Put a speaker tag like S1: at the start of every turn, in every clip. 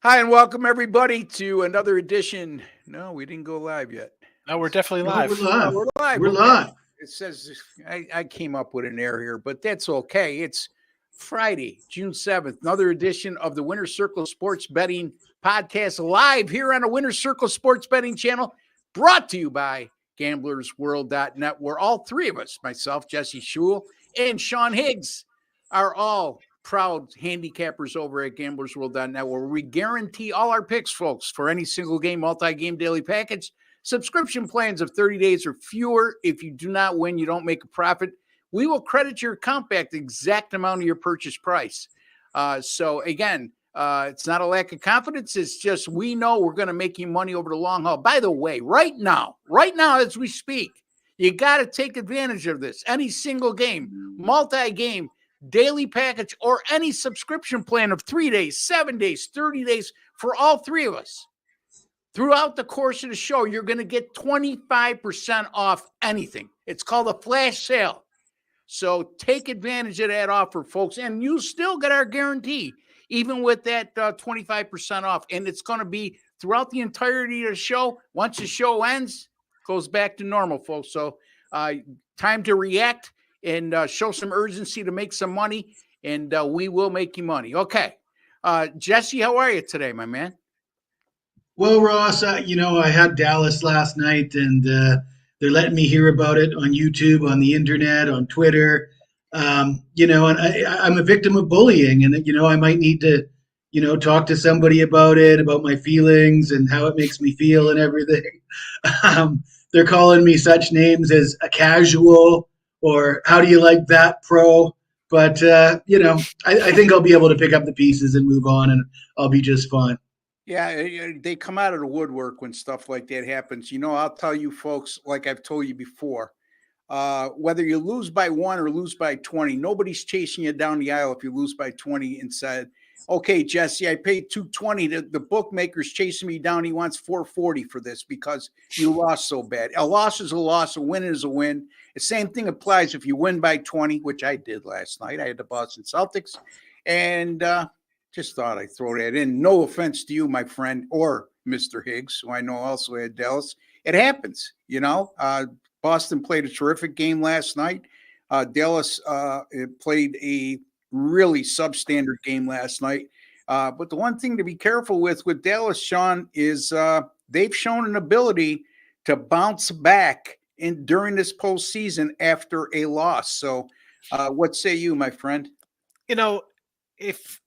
S1: Hi, and welcome everybody to another edition. No, we didn't go live yet.
S2: No, we're definitely
S3: No,
S2: live.
S3: we're live.
S1: We're live.
S3: We're
S1: Okay.
S3: live.
S1: It says I came up with an error here, but that's okay. It's Friday, June 7th, another edition of the Winner's Circle Sports Betting Podcast live here on the Winner's Circle Sports Betting channel, brought to you by GamblersWorld.net, where all three of us, myself, Jesse Schule, and Sean Higgs, are all proud handicappers over at GamblersWorld.net, where we guarantee all our picks, folks, for any single game, multi-game daily package. Subscription plans of 30 days or fewer. If you do not win, you don't make a profit. We will credit your account back the exact amount of your purchase price. So again, it's not a lack of confidence. It's just we know we're going to make you money over the long haul. By the way, right now as we speak, you got to take advantage of this. Any single game, multi-game, daily package, or any subscription plan of 3 days, 7 days, 30 days for all three of us. Throughout the course of the show, you're going to get 25% off anything. It's called a flash sale. So take advantage of that offer, folks. And you still get our guarantee, even with that 25% off. And it's going to be throughout the entirety of the show. Once the show ends, it goes back to normal, folks. So time to react and show some urgency to make some money. And we will make you money. Okay. Jesse, how are you today, my man?
S3: Well, Ross, I had Dallas last night, and they're letting me hear about it on YouTube, on the internet, on Twitter. And I'm a victim of bullying, and I might need to, talk to somebody about it, about my feelings and how it makes me feel and everything. They're calling me such names as a casual or how do you like that, pro? But I think I'll be able to pick up the pieces and move on, and I'll be just fine.
S1: Yeah, they come out of the woodwork when stuff like that happens. I'll tell you folks, like I've told you before, whether you lose by 1 or lose by 20, nobody's chasing you down the aisle if you lose by 20 and said, okay, Jesse, I paid $220. The bookmaker's chasing me down. He wants $440 for this because you lost so bad. A loss is a loss. A win is a win. The same thing applies if you win by 20, which I did last night. I had the Boston Celtics. And just thought I'd throw that in. No offense to you, my friend, or Mr. Higgs, who I know also had Dallas. It happens, Boston played a terrific game last night. Dallas played a really substandard game last night. But the one thing to be careful with Dallas, Sean, is they've shown an ability to bounce back during this postseason after a loss. So what say you, my friend?
S2: If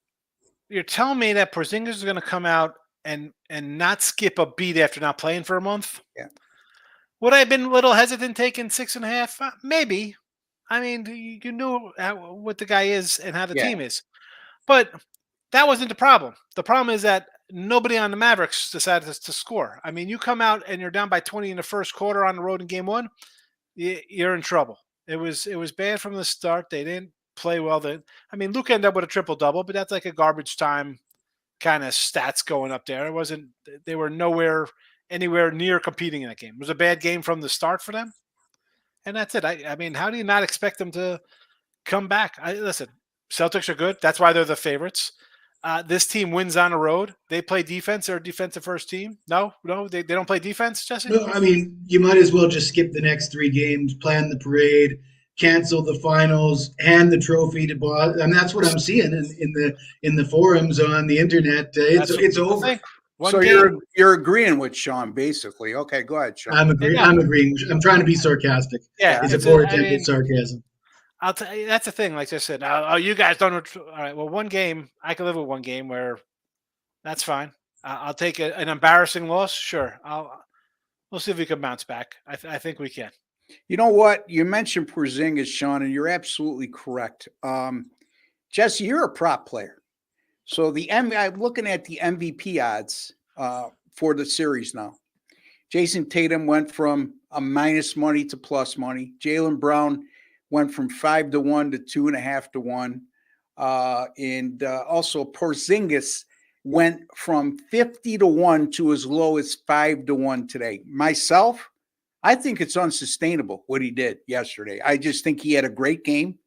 S2: you're telling me that Porzingis is going to come out and not skip a beat after not playing for a month,
S1: yeah,
S2: would I have been a little hesitant taking 6.5? Maybe. I mean, you knew what the guy is and how the team is. But that wasn't the problem. The problem is that nobody on the Mavericks decided to score. I mean, you come out and you're down by 20 in the first quarter on the road in game one, you're in trouble. It was bad from the start. They didn't play well. Luke ended up with a triple-double, but that's like a garbage time kind of stats going up there. They were anywhere near competing in that game. It was a bad game from the start for them. And that's it. I mean, how do you not expect them to come back? Listen, Celtics are good. That's why they're the favorites. This team wins on the road. They play defense. They're a defensive first team. No, they don't play defense, Jesse?
S3: No, I mean, you might as well just skip the next 3 games, plan the parade, cancel the finals, hand the trophy to Boston. I mean, that's what I'm seeing in the forums on the internet. It's over.
S1: So you're agreeing with Sean, basically. Okay, go ahead, Sean.
S3: I'm agreeing. I'm trying to be sarcastic.
S2: Yeah,
S3: it's a poor attempt at sarcasm.
S2: I'll tell you, that's the thing. Like I said, you guys don't. All right, well, one game I can live with. One game where that's fine. I'll take an embarrassing loss. Sure, we'll see if we can bounce back. I think we can.
S1: You know what? You mentioned Porzingis, Sean, and you're absolutely correct. Jesse, you're a prop player. So I'm looking at the MVP odds for the series now. Jason Tatum went from a minus money to plus money. Jaylen Brown went from 5-1 to 2.5 to 1. And also Porzingis went from 50-1 to as low as 5-1 today. Myself, I think it's unsustainable what he did yesterday. I just think he had a great game.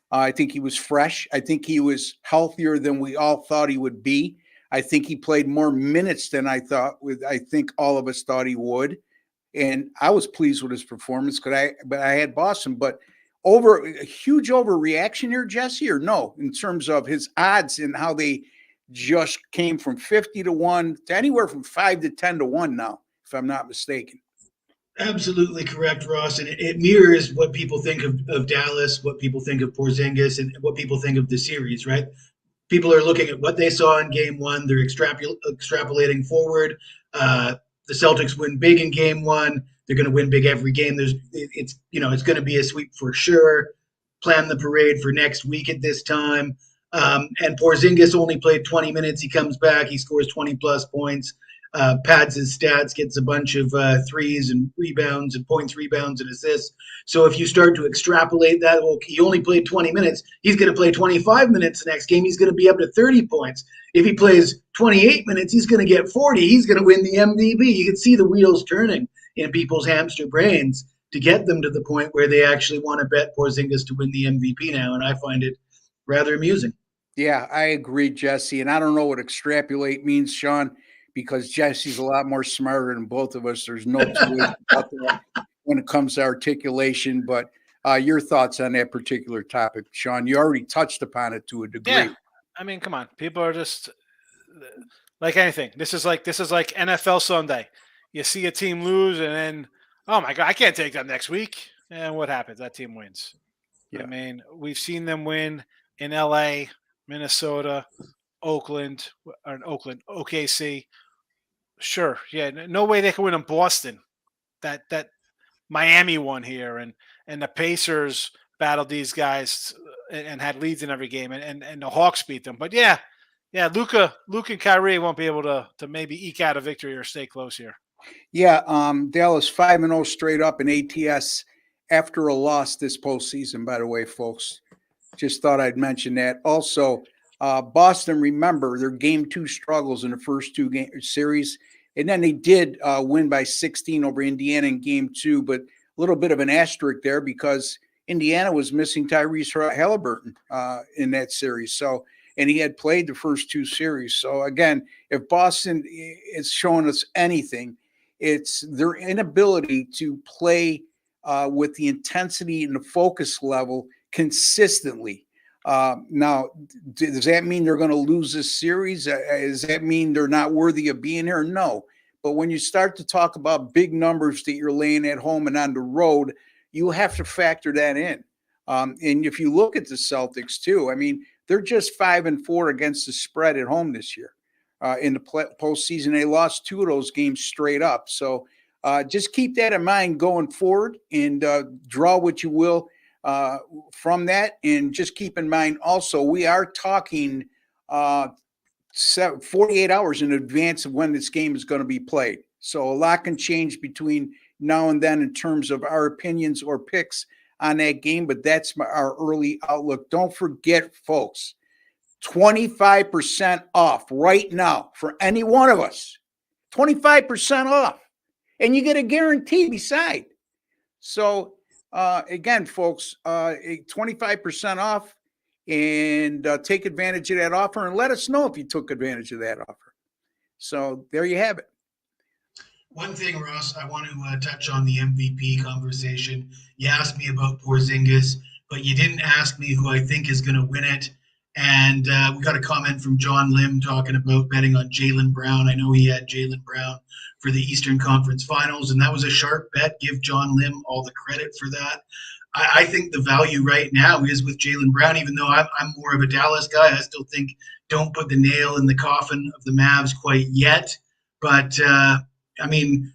S1: I think he was fresh. I think he was healthier than we all thought he would be. I think he played more minutes than I think all of us thought he would. And I was pleased with his performance but I had Boston, but a huge overreaction here, Jesse, or no, in terms of his odds and how they just came from 50-1 to anywhere from 5 to 10-1 now, if I'm not mistaken.
S3: Absolutely correct, Ross. And it mirrors what people think of Dallas, what people think of Porzingis, and what people think of the series, right? People are looking at what they saw in game one. They're extrapolating forward. The Celtics win big in game one. They're going to win big every game. It's going to be a sweep for sure. Plan the parade for next week at this time. And Porzingis only played 20 minutes. He comes back. He scores 20-plus points. Pads his stats, gets a bunch of threes and rebounds and points, rebounds, and assists. So if you start to extrapolate that, well, he only played 20 minutes. He's going to play 25 minutes the next game. He's going to be up to 30 points. If he plays 28 minutes, he's going to get 40. He's going to win the MVP. You can see the wheels turning in people's hamster brains to get them to the point where they actually want to bet Porzingis to win the MVP now, and I find it rather amusing.
S1: Yeah, I agree, Jesse. And I don't know what extrapolate means, Sean, because Jesse's a lot more smarter than both of us. There's no two ways about that when it comes to articulation. But your thoughts on that particular topic, Sean? You already touched upon it to a degree.
S2: Yeah, I mean, come on, people are just like anything. This is like NFL Sunday. You see a team lose, and then, oh my God, I can't take them next week. And what happens? That team wins. Yeah. I mean, we've seen them win in LA, Minnesota, Oakland, OKC. Sure, yeah, no way they can win in Boston. That Miami won here, and the Pacers battled these guys and had leads in every game, and the Hawks beat them. But yeah, Luka and Kyrie won't be able to maybe eke out a victory or stay close here.
S1: Yeah, Dallas 5-0 straight up in ATS after a loss this postseason. By the way, folks, just thought I'd mention that. Also, Boston, remember their game 2 struggles in the first 2 game series, and then they did win by 16 over Indiana in game 2, but a little bit of an asterisk there because Indiana was missing Tyrese Halliburton in that series. So, and he had played the first 2 series. So again, if Boston is showing us anything, it's their inability to play with the intensity and the focus level consistently. Now, does that mean they're going to lose this series? Does that mean they're not worthy of being here? No. But when you start to talk about big numbers that you're laying at home and on the road, you have to factor that in. And if you look at the Celtics too, I mean, they're just 5-4 against the spread at home this year. In the postseason, they lost 2 of those games straight up. So just keep that in mind going forward and draw what you will from that. And just keep in mind also, we are talking 48 hours in advance of when this game is going to be played. So a lot can change between now and then in terms of our opinions or picks on that game, but that's our early outlook. Don't forget, folks, 25% off right now for any one of us. 25% off. And you get a guarantee beside. So, again, folks, 25% off, and take advantage of that offer and let us know if you took advantage of that offer. So there you have it.
S3: One thing, Ross, I want to touch on the MVP conversation. You asked me about Porzingis, but you didn't ask me who I think is going to win it. And we got a comment from John Lim talking about betting on Jaylen Brown. I know he had Jaylen Brown for the Eastern Conference Finals, and that was a sharp bet. Give John Lim all the credit for that. I think the value right now is with Jaylen Brown, even though I'm more of a Dallas guy. I still think don't put the nail in the coffin of the Mavs quite yet. But, I mean,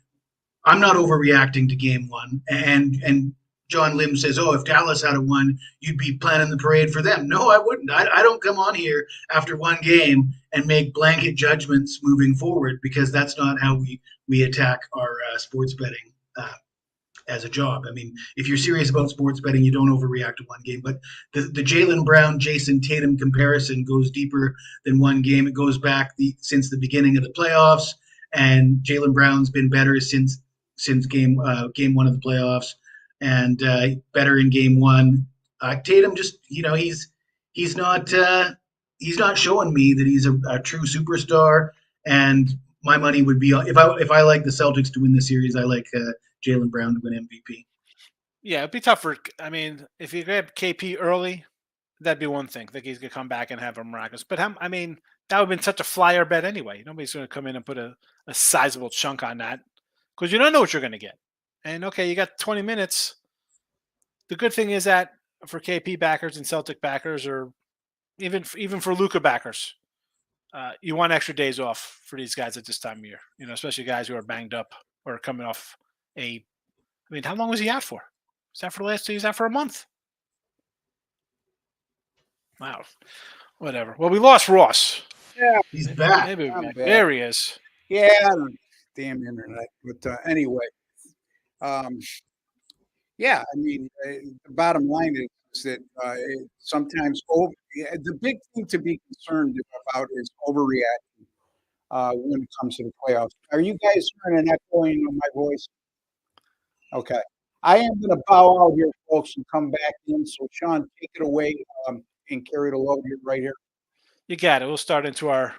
S3: I'm not overreacting to game one. And John Lim says, oh, if Dallas had won, you'd be planning the parade for them. No, I wouldn't. I don't come on here after one game and make blanket judgments moving forward, because that's not how we attack our sports betting as a job. I mean, if you're serious about sports betting, you don't overreact to one game. But the Jaylen Brown, Jason Tatum comparison goes deeper than one game. It goes back since the beginning of the playoffs, and Jaylen Brown's been better since game one of the playoffs, and better in game one. Tatum just, he's not he's not showing me that he's a true superstar. And my money would be if I like the Celtics to win the series, I like Jaylen Brown to win MVP.
S2: Yeah, it'd be tough for. I mean, if you grab KP early, that'd be one thing. Think he's gonna come back and have a miraculous. But I mean, that would have been such a flyer bet anyway. Nobody's gonna come in and put a sizable chunk on that because you don't know what you're gonna get. And okay, you got 20 minutes. The good thing is that for KP backers and Celtic backers, or even for Luka backers, you want extra days off for these guys at this time of year. Especially guys who are banged up or coming off a. I mean, how long was he out for? Was that for the last 2 years? Out for a month? Wow. Whatever. Well, we lost Ross.
S3: Yeah, he's back.
S2: Maybe there he is.
S1: Yeah, damn internet. But anyway, yeah, I mean, the bottom line is that sometimes the big thing to be concerned about is overreacting when it comes to the playoffs. Are you guys hearing an echoing of my voice? Okay. I am going to bow out here, folks, and come back in. So, Sean, take it away and carry the load here, right here.
S2: You got it. We'll start into our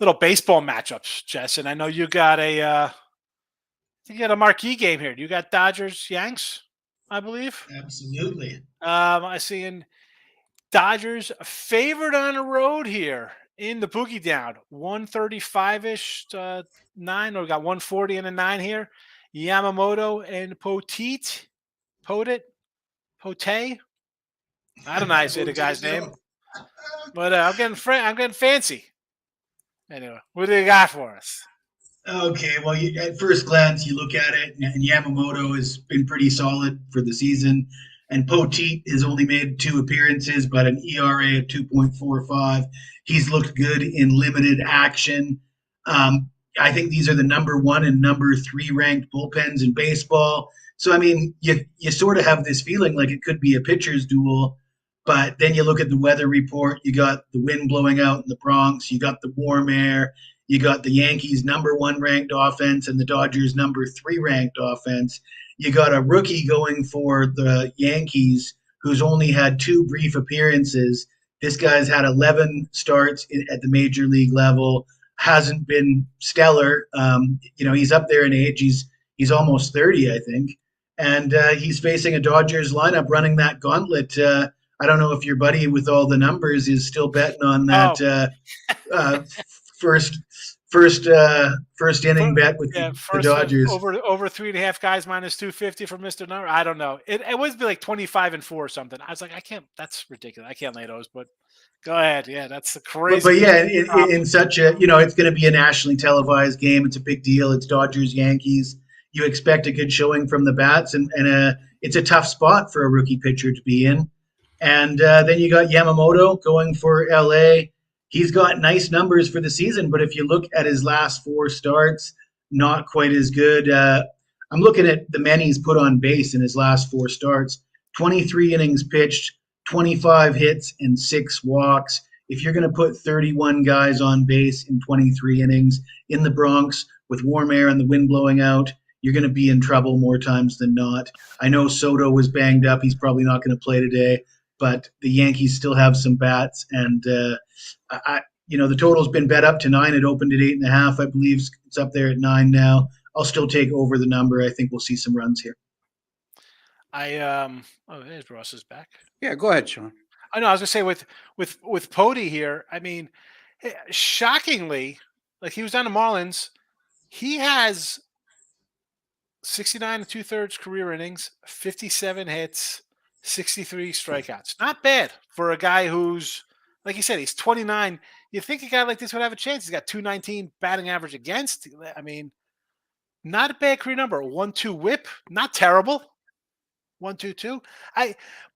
S2: little baseball matchups, Jess. And I know you got a marquee game here. You got Dodgers, Yanks, I believe.
S3: Absolutely.
S2: I see in Dodgers favored on the road here in the Boogie Down, 135-ish to 9, or got 140 and a 9 here. Yamamoto and Pote. I don't know how to say the guy's name, but I'm getting fancy. Anyway, what do you got for us?
S3: Okay, well, at first glance, you look at it, and Yamamoto has been pretty solid for the season. And Poteet has only made 2 appearances, but an ERA of 2.45. He's looked good in limited action. I think these are the number 1 and number 3 ranked bullpens in baseball. So, I mean, you sort of have this feeling like it could be a pitcher's duel. But then you look at the weather report. You got the wind blowing out in the Bronx. You got the warm air. You got the Yankees' number 1 ranked offense and the Dodgers' number 3 ranked offense. You got a rookie going for the Yankees who's only had 2 brief appearances. This guy's had 11 starts at the major league level, hasn't been stellar. He's up there in age. He's almost 30, I think. And he's facing a Dodgers lineup running that gauntlet. I don't know if your buddy with all the numbers is still betting on that first inning bet with the Dodgers.
S2: Over 3.5 guys minus 250 for Mr. Number. I don't know. It would be like 25-4 or something. I was like, I can't. That's ridiculous. I can't lay those. But go ahead. Yeah, that's the crazy.
S3: But yeah, in such a it's going to be a nationally televised game. It's a big deal. It's Dodgers Yankees. You expect a good showing from the bats, and it's a tough spot for a rookie pitcher to be in. And then you got Yamamoto going for LA. He's got nice numbers for the season, but if you look at his last 4 starts, not quite as good. I'm looking at the men he's put on base in his last 4 starts. 23 innings pitched, 25 hits, and 6 walks. If you're going to put 31 guys on base in 23 innings in the Bronx with warm air and the wind blowing out, you're going to be in trouble more times than not. I know Soto was banged up. He's probably not going to play today. But the Yankees still have some bats, and the total's been bet up to 9. It opened at 8.5, I believe. It's up there at 9 now. I'll still take over the number. I think we'll see some runs here.
S2: There's Ross is back.
S1: Yeah, go ahead, Sean.
S2: I know. I was gonna say with Pote here. I mean, shockingly, like he was down to Marlins. He has 69 2/3 career innings, 57 hits. 63 strikeouts. Not bad for a guy who's, like you said, he's 29. You think a guy like this would have a chance. He's got 219 batting average against. I mean, not a bad career number. 1-2 whip, not terrible. 1-2-2.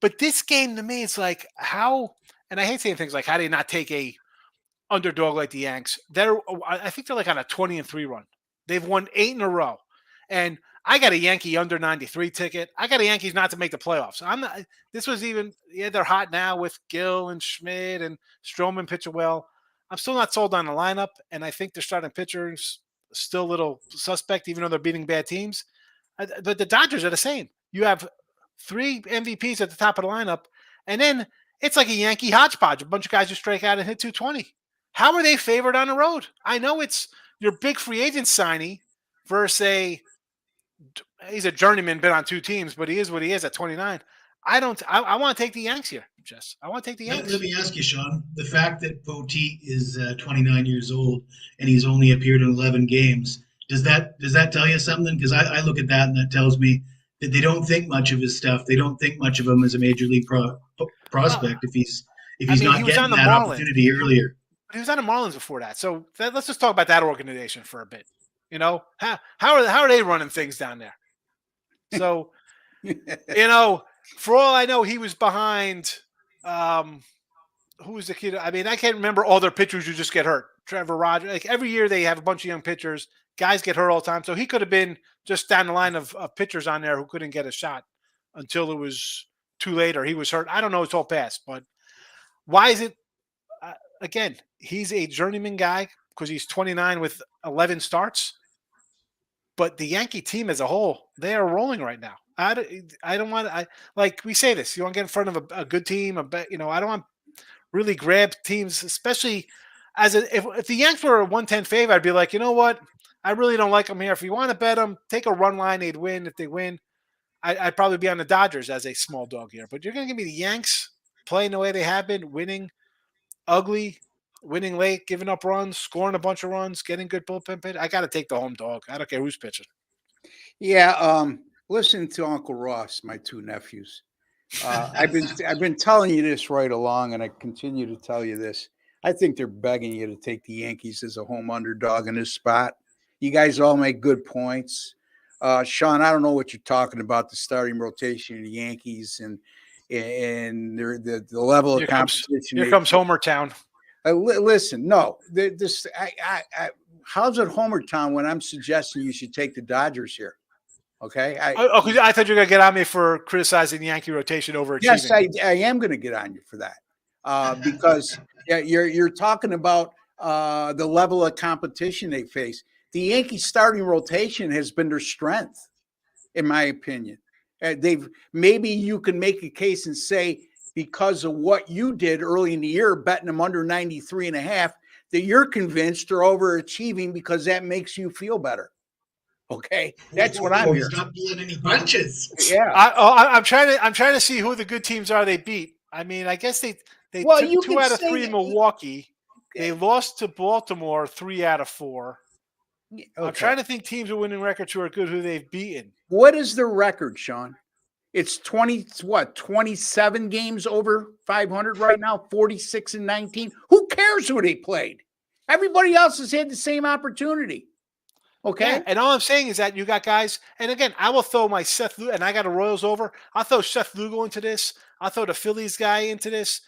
S2: But this game to me, it's like how, and I hate saying things like, how do you not take a underdog like the Yanks? I think they're like on a 20-3 run. They've won 8 in a row. And I got a Yankee under 93 ticket. I got a Yankees not to make the playoffs. They're hot now with Gill and Schmidt and Stroman pitching well. I'm still not sold on the lineup, and I think their starting pitchers still a little suspect, even though they're beating bad teams. But the Dodgers are the same. You have 3 MVPs at the top of the lineup, and then It's like a Yankee hodgepodge. A bunch of guys who strike out and hit 220. How are they favored on the road? I know it's your big free agent signee versus he's a journeyman, been on 2 teams, but he is what he is at 29. I want to take the Yanks here, Jess. I want to take the Yanks.
S3: Let me ask you, Sean. The fact that Poteet is 29 years old and he's only appeared in 11 games, does that tell you something? Because I look at that and that tells me that they don't think much of his stuff. They don't think much of him as a major league prospect if he's not getting that opportunity earlier.
S2: He was on the Marlins before that. So let's just talk about that organization for a bit. You know, how are they running things down there? So, for all I know, he was behind. Who was the kid? I mean, I can't remember all their pitchers who just get hurt. Trevor Rogers. Like every year, they have a bunch of young pitchers. Guys get hurt all the time. So he could have been just down the line of pitchers on there who couldn't get a shot until it was too late or he was hurt. I don't know. It's all past. But why is it? Again, he's a journeyman guy because he's 29 with 11 starts. But the Yankee team as a whole, they are rolling right now. I don't want to, like we say this, you want to get in front of a good team. I don't want to really grab teams, especially if the Yanks were a 110 favorite, I'd be like, you know what? I really don't like them here. If you want to bet them, take a run line, they'd win. If they win, I'd probably be on the Dodgers as a small dog here. But you're going to give me the Yanks playing the way they have been, winning ugly, winning late, giving up runs, scoring a bunch of runs, getting good bullpen pitch. I got to take the home dog. I don't care who's pitching.
S1: Yeah, listen to Uncle Ross, my 2 nephews. I've been telling you this right along, and I continue to tell you this. I think they're begging you to take the Yankees as a home underdog in this spot. You guys all make good points. Sean, I don't know what you're talking about, the starting rotation of the Yankees and the level of competition.
S2: Here comes Homer Town.
S1: Listen, no, how's it Homer Town when I'm suggesting you should take the Dodgers here? Okay.
S2: I thought you were going to get on me for criticizing the Yankee rotation overachieving.
S1: Yes, I am going to get on you for that because you're talking about the level of competition they face. The Yankee starting rotation has been their strength, in my opinion. Maybe you can make a case and say because of what you did early in the year, betting them under 93.5, that you're convinced they're overachieving because that makes you feel better. Okay, that's what I'm hearing.
S3: Not pulling any punches.
S1: Yeah,
S2: I'm trying to see who the good teams are they beat. I mean, I guess they took 2 out of 3 in Milwaukee. They lost to Baltimore 3 out of 4. Okay. I'm trying to think teams with winning records who are good who they've beaten.
S1: What is their record, Sean? It's 27 games over 500 right now, 46-19. Who cares who they played? Everybody else has had the same opportunity. Okay.
S2: Yeah, and all I'm saying is that you got guys, and again, I will throw my Seth Lugo, and I got a Royals over. I'll throw Seth Lugo into this. I'll throw the Phillies guy into this.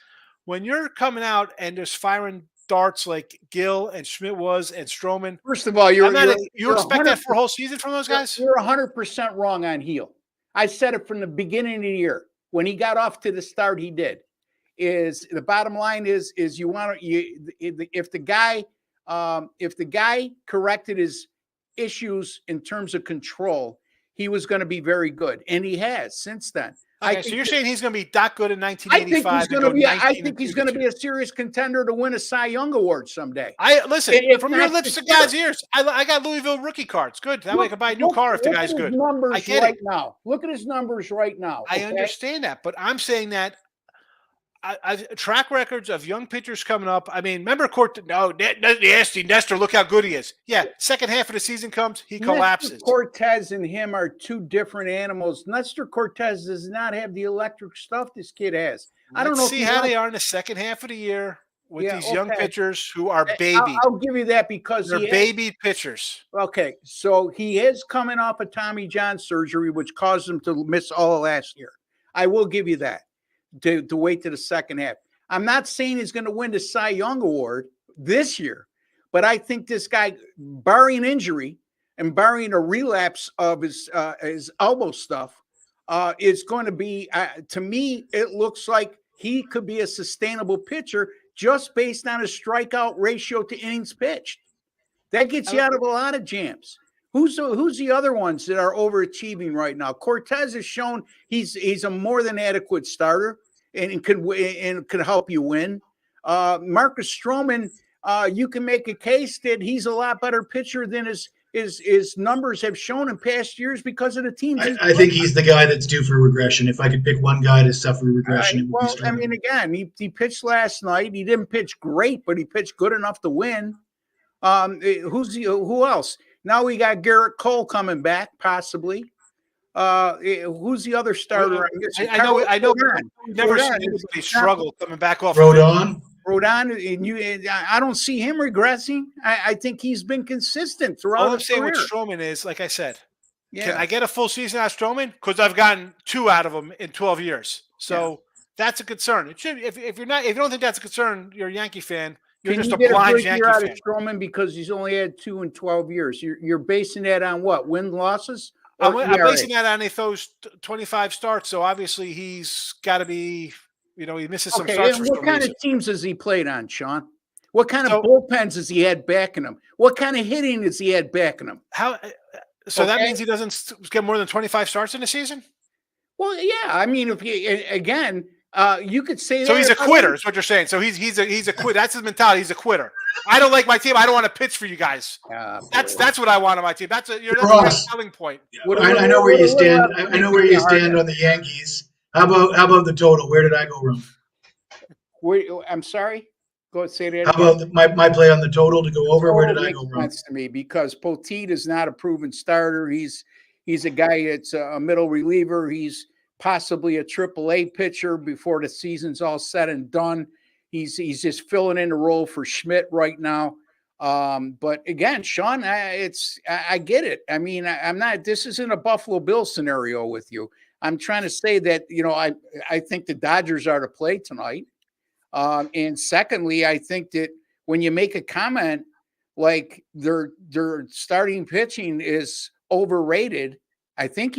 S2: When you're coming out and just firing darts like Gill and Schmidt was and Stroman.
S1: First of all, you
S2: expect that for a whole season from those guys?
S1: You're 100% wrong on Heel. I said it from the beginning of the year. When he got off to the start, he did. Is the bottom line is you want to if the guy corrected his issues in terms of control, he was going to be very good, and he has since then.
S2: Okay, so you're saying he's going to be that good in 1985?
S1: I think he's going to be a serious contender to win a Cy Young Award someday.
S2: Listen from your lips to God's ears. I got Louisville rookie cards. Good, that way I can buy a new car if the guy's good. I get it
S1: now. Look at his numbers right now.
S2: I understand that, but I'm saying that I've track records of young pitchers coming up. I mean, remember nasty Nestor, look how good he is. Yeah, second half of the season comes, he collapses.
S1: Nestor Cortez and him are 2 different animals. Nestor Cortez does not have the electric stuff this kid has. I don't know.
S2: See how they are in the second half of the year with these young pitchers who are baby.
S1: I'll give you that because
S2: they're baby pitchers.
S1: Okay, so he is coming off a Tommy John surgery, which caused him to miss all of last year. I will give you that. To wait to the second half. I'm not saying he's going to win the Cy Young Award this year, but I think this guy, barring injury and barring a relapse of his elbow stuff, is going to be, to me, it looks like he could be a sustainable pitcher just based on his strikeout ratio to innings pitched. That gets you out of a lot of jams. Who's the other ones that are overachieving right now? Cortez has shown he's a more than adequate starter. and could help you win. Marcus Stroman, you can make a case that he's a lot better pitcher than his numbers have shown in past years because of the teams.
S3: I think he's the guy that's due for regression. If I could pick one guy to suffer regression, it would be Stroman.
S1: I mean, again, he pitched last night. He didn't pitch great, but he pitched good enough to win. Who else? Now we got Garrett Cole coming back, possibly. Who's the other starter?
S2: I know. We've never seen anybody struggle coming back off.
S3: Rodon,
S1: and I don't see him regressing. I think he's been consistent throughout.
S2: All I'm saying with Stroman is, like I said, can I get a full season out of Stroman? Because I've gotten 2 out of him in 12 years. So that's a concern. It should. If you don't think that's a concern, you're a Yankee fan. You're just a blind Yankee fan. Out of
S1: Stroman because he's only had 2 in 12 years. You're basing that on what? Win losses?
S2: I'm basing that on he throws 25 starts. So obviously he's got to be. He misses some starts.
S1: What kind of teams has he played on, Sean? What kind of bullpens has he had backing him? What kind of hitting has he had backing him?
S2: That means he doesn't get more than 25 starts in a season?
S1: Well, yeah. I mean, if you could say
S2: so. He's a quitter, is what you're saying. So he's a quitter. That's his mentality. He's a quitter. I don't like my team. I don't want to pitch for you guys. That's what I want on my team. That's a selling point.
S3: I know where you stand. I know where you stand on the Yankees. How about the total? Where did I go wrong?
S1: I'm sorry. Go say that.
S3: How about my play on the total to go over? Where did I go wrong?
S1: Sense to me because Poteet is not a proven starter. He's a guy that's a middle reliever. He's possibly a AAA pitcher before the season's all said and done. He's just filling in the role for Schmidt right now. But again, Sean, I get it. I mean, I'm not. This isn't a Buffalo Bills scenario with you. I'm trying to say that, I think the Dodgers are to play tonight. And secondly, I think that when you make a comment like their starting pitching is overrated, I think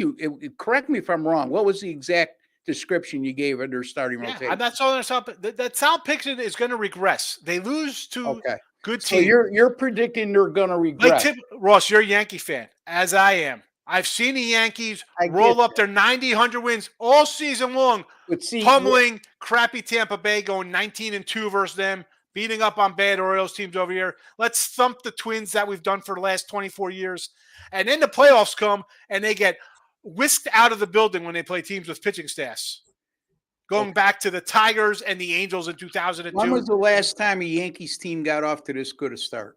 S1: correct me if I'm wrong. What was the exact description you gave of their starting rotation?
S2: That's all. That Sal Pixon is going to regress. They lose to good teams.
S1: So you're predicting they're going to regress.
S2: Ross, you're a Yankee fan, as I am. I've seen the Yankees roll up their 90, 100 wins all season long, pummeling crappy Tampa Bay, going 19-2 versus them, beating up on bad Orioles teams over here. Let's thump the Twins that we've done for the last 24 years. And then the playoffs come, and they get whisked out of the building when they play teams with pitching staffs. Going back to the Tigers and the Angels in 2002.
S1: When was the last time a Yankees team got off to this good a start?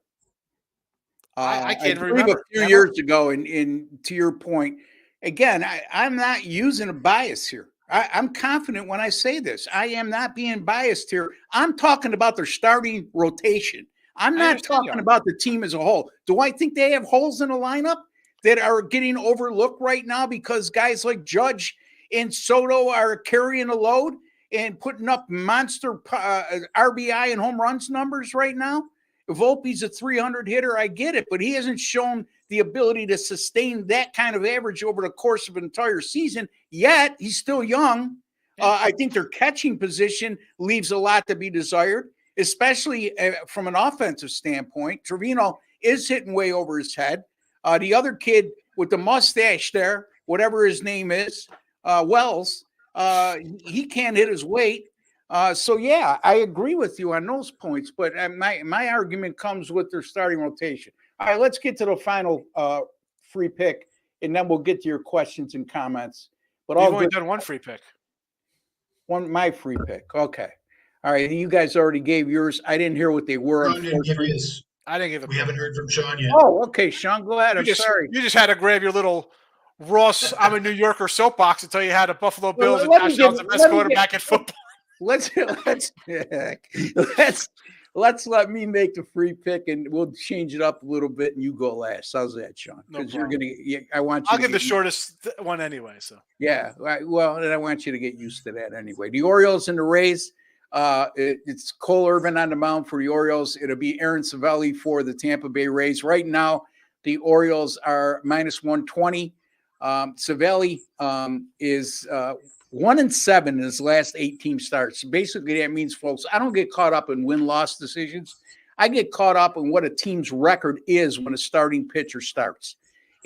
S2: I can't remember.
S1: A few years ago, and to your point, again, I'm not using a bias here. I'm confident when I say this. I am not being biased here. I'm talking about their starting rotation. I'm not talking about the team as a whole. Do I think they have holes in the lineup that are getting overlooked right now because guys like Judge and Soto are carrying a load and putting up monster RBI and home runs numbers right now? Volpe's a 300 hitter, I get it, but he hasn't shown the ability to sustain that kind of average over the course of an entire season yet. He's still young. I think their catching position leaves a lot to be desired, especially from an offensive standpoint. Trevino is hitting way over his head. The other kid with the mustache there, whatever his name is, Wells, he can't hit his weight. So, yeah, I agree with you on those points, but my argument comes with their starting rotation. All right, let's get to the final free pick, and then we'll get to your questions and comments. But
S2: You've only done one free pick.
S1: My free pick. Okay. All right, you guys already gave yours. I didn't hear what they were.
S3: I didn't give his.
S2: I didn't give it.
S3: We haven't heard from Sean yet.
S1: Oh, okay, Sean, go ahead. I'm sorry.
S2: You just had to grab your little Ross, I'm a New Yorker soapbox until you had a Buffalo Bills and Josh Allen's the best quarterback in football.
S1: Let's let me make the free pick, and we'll change it up a little bit, and you go last. How's that, Sean? Because
S2: I'll give the shortest one anyway. So
S1: yeah, well, and I want you to get used to that anyway. The Orioles and the Rays. It's Cole Irvin on the mound for the Orioles. It'll be Aaron Savelli for the Tampa Bay Rays. Right now, the Orioles are -120. Savelli is 1-7 in his last 8 team starts. Basically, that means, folks, I don't get caught up in win-loss decisions. I get caught up in what a team's record is when a starting pitcher starts.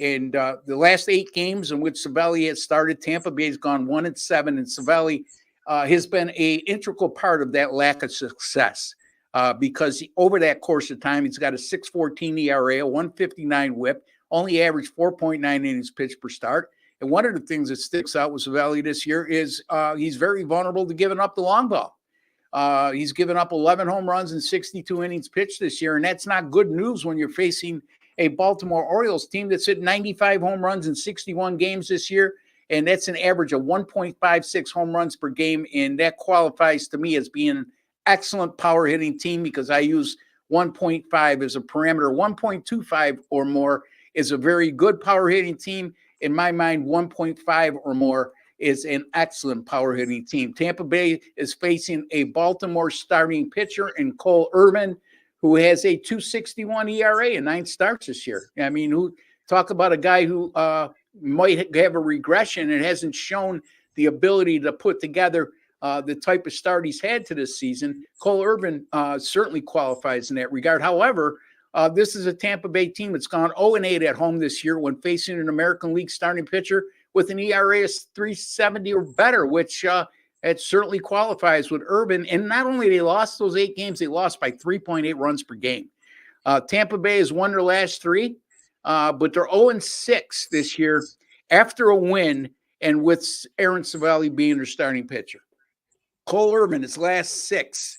S1: And the last 8 games in which Savelli has started, Tampa Bay has gone 1-7, and Savelli has been a integral part of that lack of success. Because over that course of time, he's got a 6.14 ERA, a 159 WHIP, only averaged 4.9 innings pitched per start. And one of the things that sticks out with Savali this year is he's very vulnerable to giving up the long ball. He's given up 11 home runs and 62 innings pitched this year, and that's not good news when you're facing a Baltimore Orioles team that's hit 95 home runs in 61 games this year, and that's an average of 1.56 home runs per game, and that qualifies to me as being an excellent power hitting team because I use 1.5 as a parameter. 1.25 or more is a very good power hitting team. In my mind, 1.5 or more is an excellent power hitting team. Tampa Bay is facing a Baltimore starting pitcher in Cole Irvin, who has a 2.61 ERA and 9 starts this year. I mean, who talk about a guy who might have a regression and hasn't shown the ability to put together the type of start he's had to this season. Cole Irvin certainly qualifies in that regard. However, this is a Tampa Bay team that's gone 0-8 at home this year when facing an American League starting pitcher with an ERA of 3.70 or better, which it certainly qualifies with Irvin. And not only they lost those 8 games, they lost by 3.8 runs per game. Tampa Bay has won their last 3, but they're 0-6 this year after a win and with Aaron Savali being their starting pitcher. Cole Irvin, his last 6.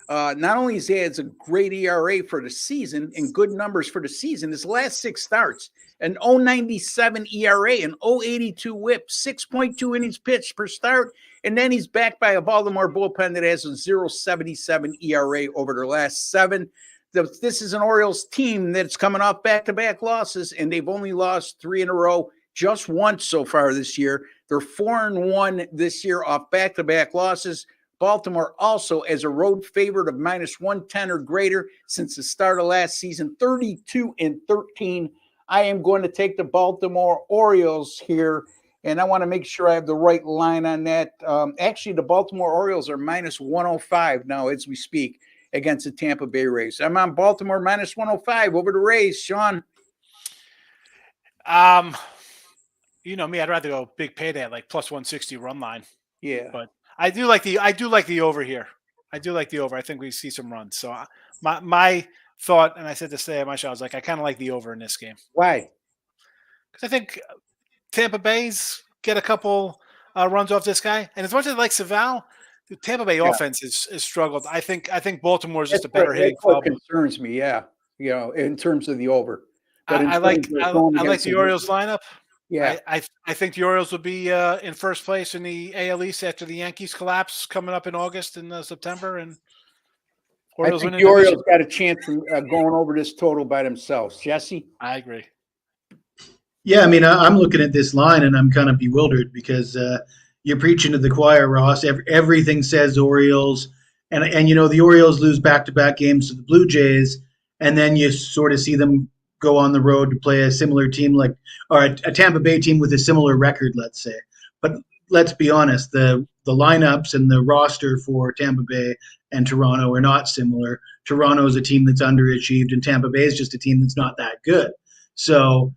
S1: Not only has he had a great ERA for the season and good numbers for the season, his last 6 starts, an 0.97 ERA, an 0.82 WHIP, 6.2 innings pitched per start, and then he's backed by a Baltimore bullpen that has a 0.77 ERA over their last 7. This is an Orioles team that's coming off back-to-back losses, and they've only lost 3 in a row just once so far this year. They're 4-1 this year off back-to-back losses. Baltimore also as a road favorite of minus 110 or greater since the start of last season, 32-13. I am going to take the Baltimore Orioles here, and I want to make sure I have the right line on that. Actually, the Baltimore Orioles are minus 105 now as we speak against the Tampa Bay Rays. I'm on Baltimore minus 105 over the Rays. Sean?
S2: You know me, I'd rather go big payday at like plus 160 run line.
S1: Yeah.
S2: But I do like the over here. I do like the over. I think we see some runs. So my thought, and I said this today at my show, I was like, I kind of like the over in this game.
S1: Why?
S2: Because I think Tampa Bay's get a couple runs off this guy, and as much as I like Savali, the Tampa Bay offense has struggled. I think Baltimore is just a better hitting club.
S1: That's what concerns me. Yeah, you know, in terms of the over.
S2: But I like the Orioles lineup.
S1: Yeah,
S2: I think the Orioles will be in first place in the AL East after the Yankees collapse coming up in August and September. And
S1: Orioles I think the Orioles got a chance from going over this total by themselves. Jesse?
S2: I agree.
S3: Yeah, I mean, I'm looking at this line and I'm kind of bewildered because you're preaching to the choir, Ross. Everything says Orioles. And you know, the Orioles lose back-to-back games to the Blue Jays, and then you sort of see them go on the road to play a similar team or a Tampa Bay team with a similar record, let's say. But let's be honest, the lineups and the roster for Tampa Bay and Toronto are not similar. Toronto is a team that's underachieved, and Tampa Bay is just a team that's not that good. So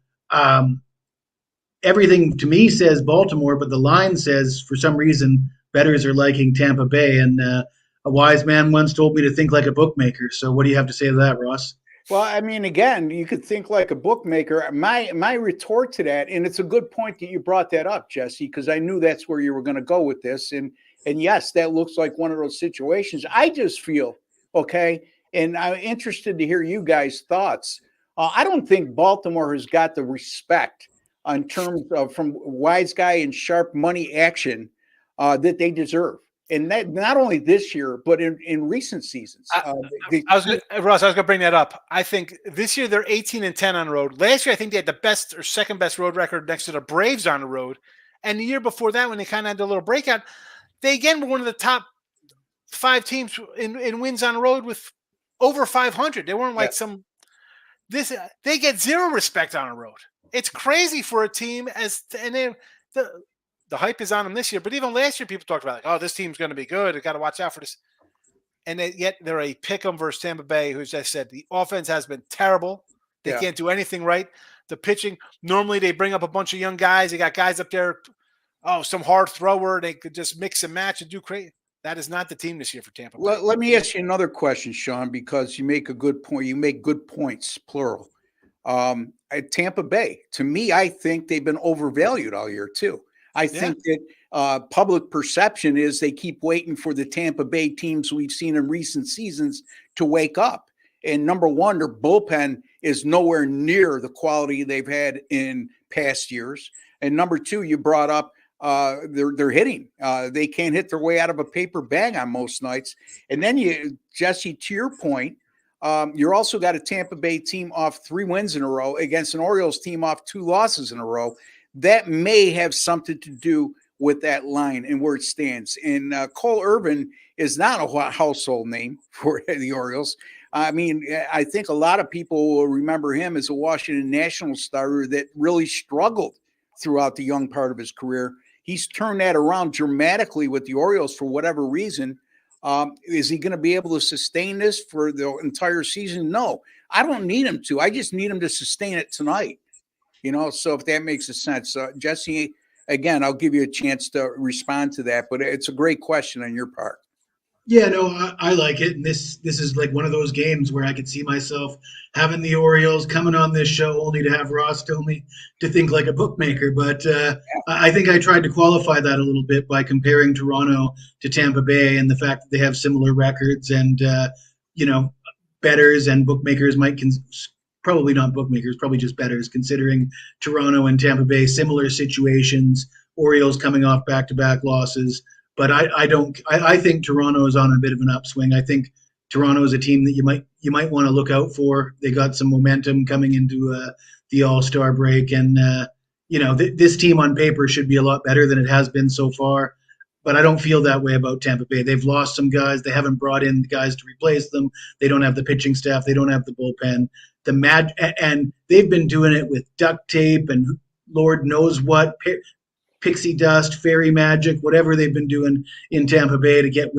S3: everything to me says Baltimore, but the line says for some reason bettors are liking Tampa Bay. And a wise man once told me to think like a bookmaker. So what do you have to say to that, Ross?
S1: Well, I mean, again, you could think like a bookmaker. My retort to that, and it's a good point that you brought that up, Jesse, because I knew that's where you were going to go with this. And yes, that looks like one of those situations. I just feel, okay, and I'm interested to hear you guys' thoughts. I don't think Baltimore has got the respect in terms of from wise guy and sharp money action that they deserve. And that not only this year, but in recent seasons.
S2: Ross, I was going to bring that up. I think this year they're 18-10 on the road. Last year, I think they had the best or second best road record next to the Braves on the road. And the year before that, when they kind of had a little breakout, they again were one of the top 5 teams in wins on the road with over 500. They weren't like they get zero respect on the road. It's crazy for a team the hype is on them this year, but even last year, people talked about, like, oh, this team's going to be good. They've got to watch out for this. And yet they're a pick 'em versus Tampa Bay, who, as I said, the offense has been terrible. They can't do anything right. The pitching, normally they bring up a bunch of young guys. They got guys up there some hard thrower. They could just mix and match and do crazy. That is not the team this year for Tampa Bay.
S1: Let me ask you another question, Sean, because you make a good point. You make good points, plural. At Tampa Bay, to me, I think they've been overvalued all year too. I think that public perception is they keep waiting for the Tampa Bay teams we've seen in recent seasons to wake up. And number one, their bullpen is nowhere near the quality they've had in past years. And number two, you brought up they're hitting. They can't hit their way out of a paper bag on most nights. And then Jesse, to your point, you're also got a Tampa Bay team off 3 wins in a row against an Orioles team off 2 losses in a row. That may have something to do with that line and where it stands. And Cole Irvin is not a household name for the Orioles. I mean, I think a lot of people will remember him as a Washington Nationals starter that really struggled throughout the young part of his career. He's turned that around dramatically with the Orioles for whatever reason. Is he going to be able to sustain this for the entire season? No, I don't need him to. I just need him to sustain it tonight. So if that makes a sense. Jesse, again, I'll give you a chance to respond to that, but it's a great question on your part.
S3: Yeah, no, I like it. And this is like one of those games where I could see myself having the Orioles coming on this show only to have Ross tell me to think like a bookmaker. But I think I tried to qualify that a little bit by comparing Toronto to Tampa Bay and the fact that they have similar records and, bettors and bookmakers might probably not bookmakers, probably just bettors, considering Toronto and Tampa Bay, similar situations, Orioles coming off back-to-back losses. But I think Toronto is on a bit of an upswing. I think Toronto is a team that you might want to look out for. They got some momentum coming into the All-Star break. And, this team on paper should be a lot better than it has been so far. But I don't feel that way about Tampa Bay. They've lost some guys. They haven't brought in guys to replace them. They don't have the pitching staff. They don't have the bullpen. And they've been doing it with duct tape and Lord knows what, pixie dust, fairy magic, whatever they've been doing in Tampa Bay to get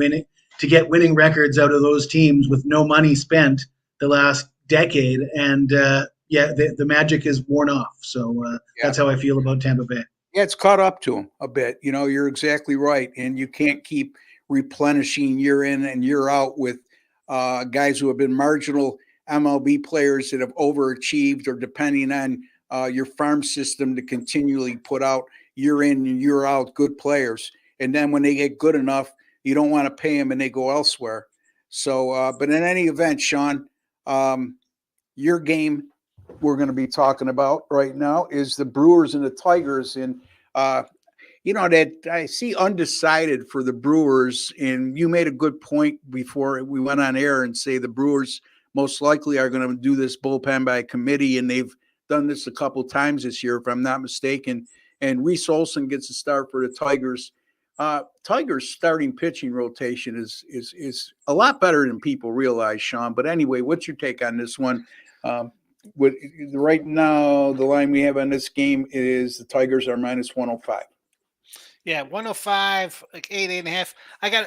S3: winning records out of those teams with no money spent the last decade. And the magic is worn off. So that's how I feel about Tampa Bay.
S1: Yeah, it's caught up to them a bit. You're exactly right. And you can't keep replenishing year in and year out with guys who have been marginal MLB players that have overachieved or depending on your farm system to continually put out year in and year out good players. And then when they get good enough, you don't want to pay them and they go elsewhere. So, but in any event, Sean, your game we're going to be talking about right now is the Brewers and the Tigers. And, that I see undecided for the Brewers. And you made a good point before we went on air and say the Brewers most likely are going to do this bullpen by committee. And they've done this a couple times this year, if I'm not mistaken. And Reese Olson gets a start for the Tigers. Tigers' starting pitching rotation is a lot better than people realize, Sean. But anyway, what's your take on this one? Right now, the line we have on this game is the Tigers are minus 105.
S2: Yeah, 105, like 8.5.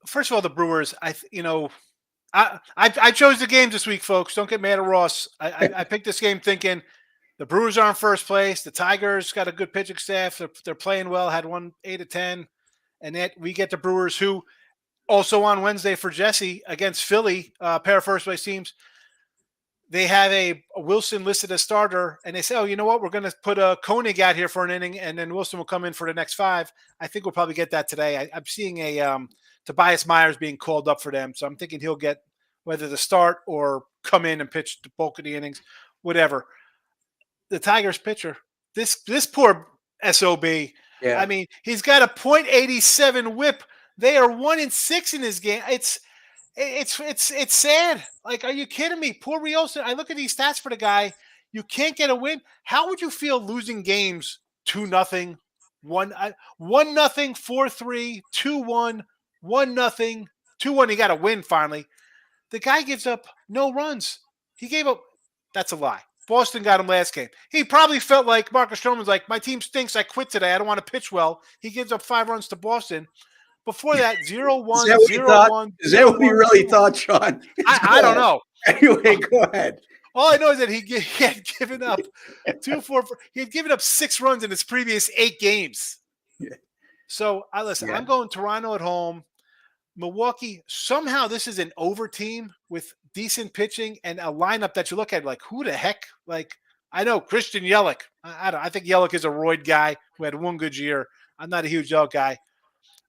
S2: First of all, the Brewers. I chose the game this week, folks. Don't get mad at Ross. I picked this game thinking the Brewers are in first place. The Tigers got a good pitching staff. They're playing well. Had won 8 of 10, and yet we get the Brewers, who also on Wednesday for Jesse against Philly, pair of first place teams. They have a Wilson listed as starter, and they say, "Oh, you know what? We're going to put a Koenig out here for an inning, and then Wilson will come in for the next 5." I think we'll probably get that today. I'm seeing a Tobias Myers being called up for them, so I'm thinking he'll get whether to start or come in and pitch the bulk of the innings, whatever. The Tigers pitcher, this poor SOB. Yeah. I mean, he's got a .87 WHIP. They are 1-6 in this game. It's sad. Like, are you kidding me? Poor Rios. I look at these stats for the guy. You can't get a win. How would you feel losing games 2-0, 1-0, 4-3, 2-1, 1-0, 2-1? He got a win finally. The guy gives up no runs. He gave up. That's a lie. Boston got him last game. He probably felt like Marcus Stroman's like, my team stinks. I quit today. I don't want to pitch well. He gives up 5 runs to Boston. Before that, 0-1, 0-1.
S1: Is that what he really thought, Sean?
S2: I don't know.
S1: Anyway, go ahead.
S2: All I know is that he had given up 2-4. He had given up 6 runs in his previous 8 games.
S1: Yeah.
S2: So listen. I'm going Toronto at home. Milwaukee. Somehow this is an over team with decent pitching and a lineup that you look at like, who the heck? Like, I know Christian Yelich. I think Yelich is a roid guy who had one good year. I'm not a huge Yelich guy.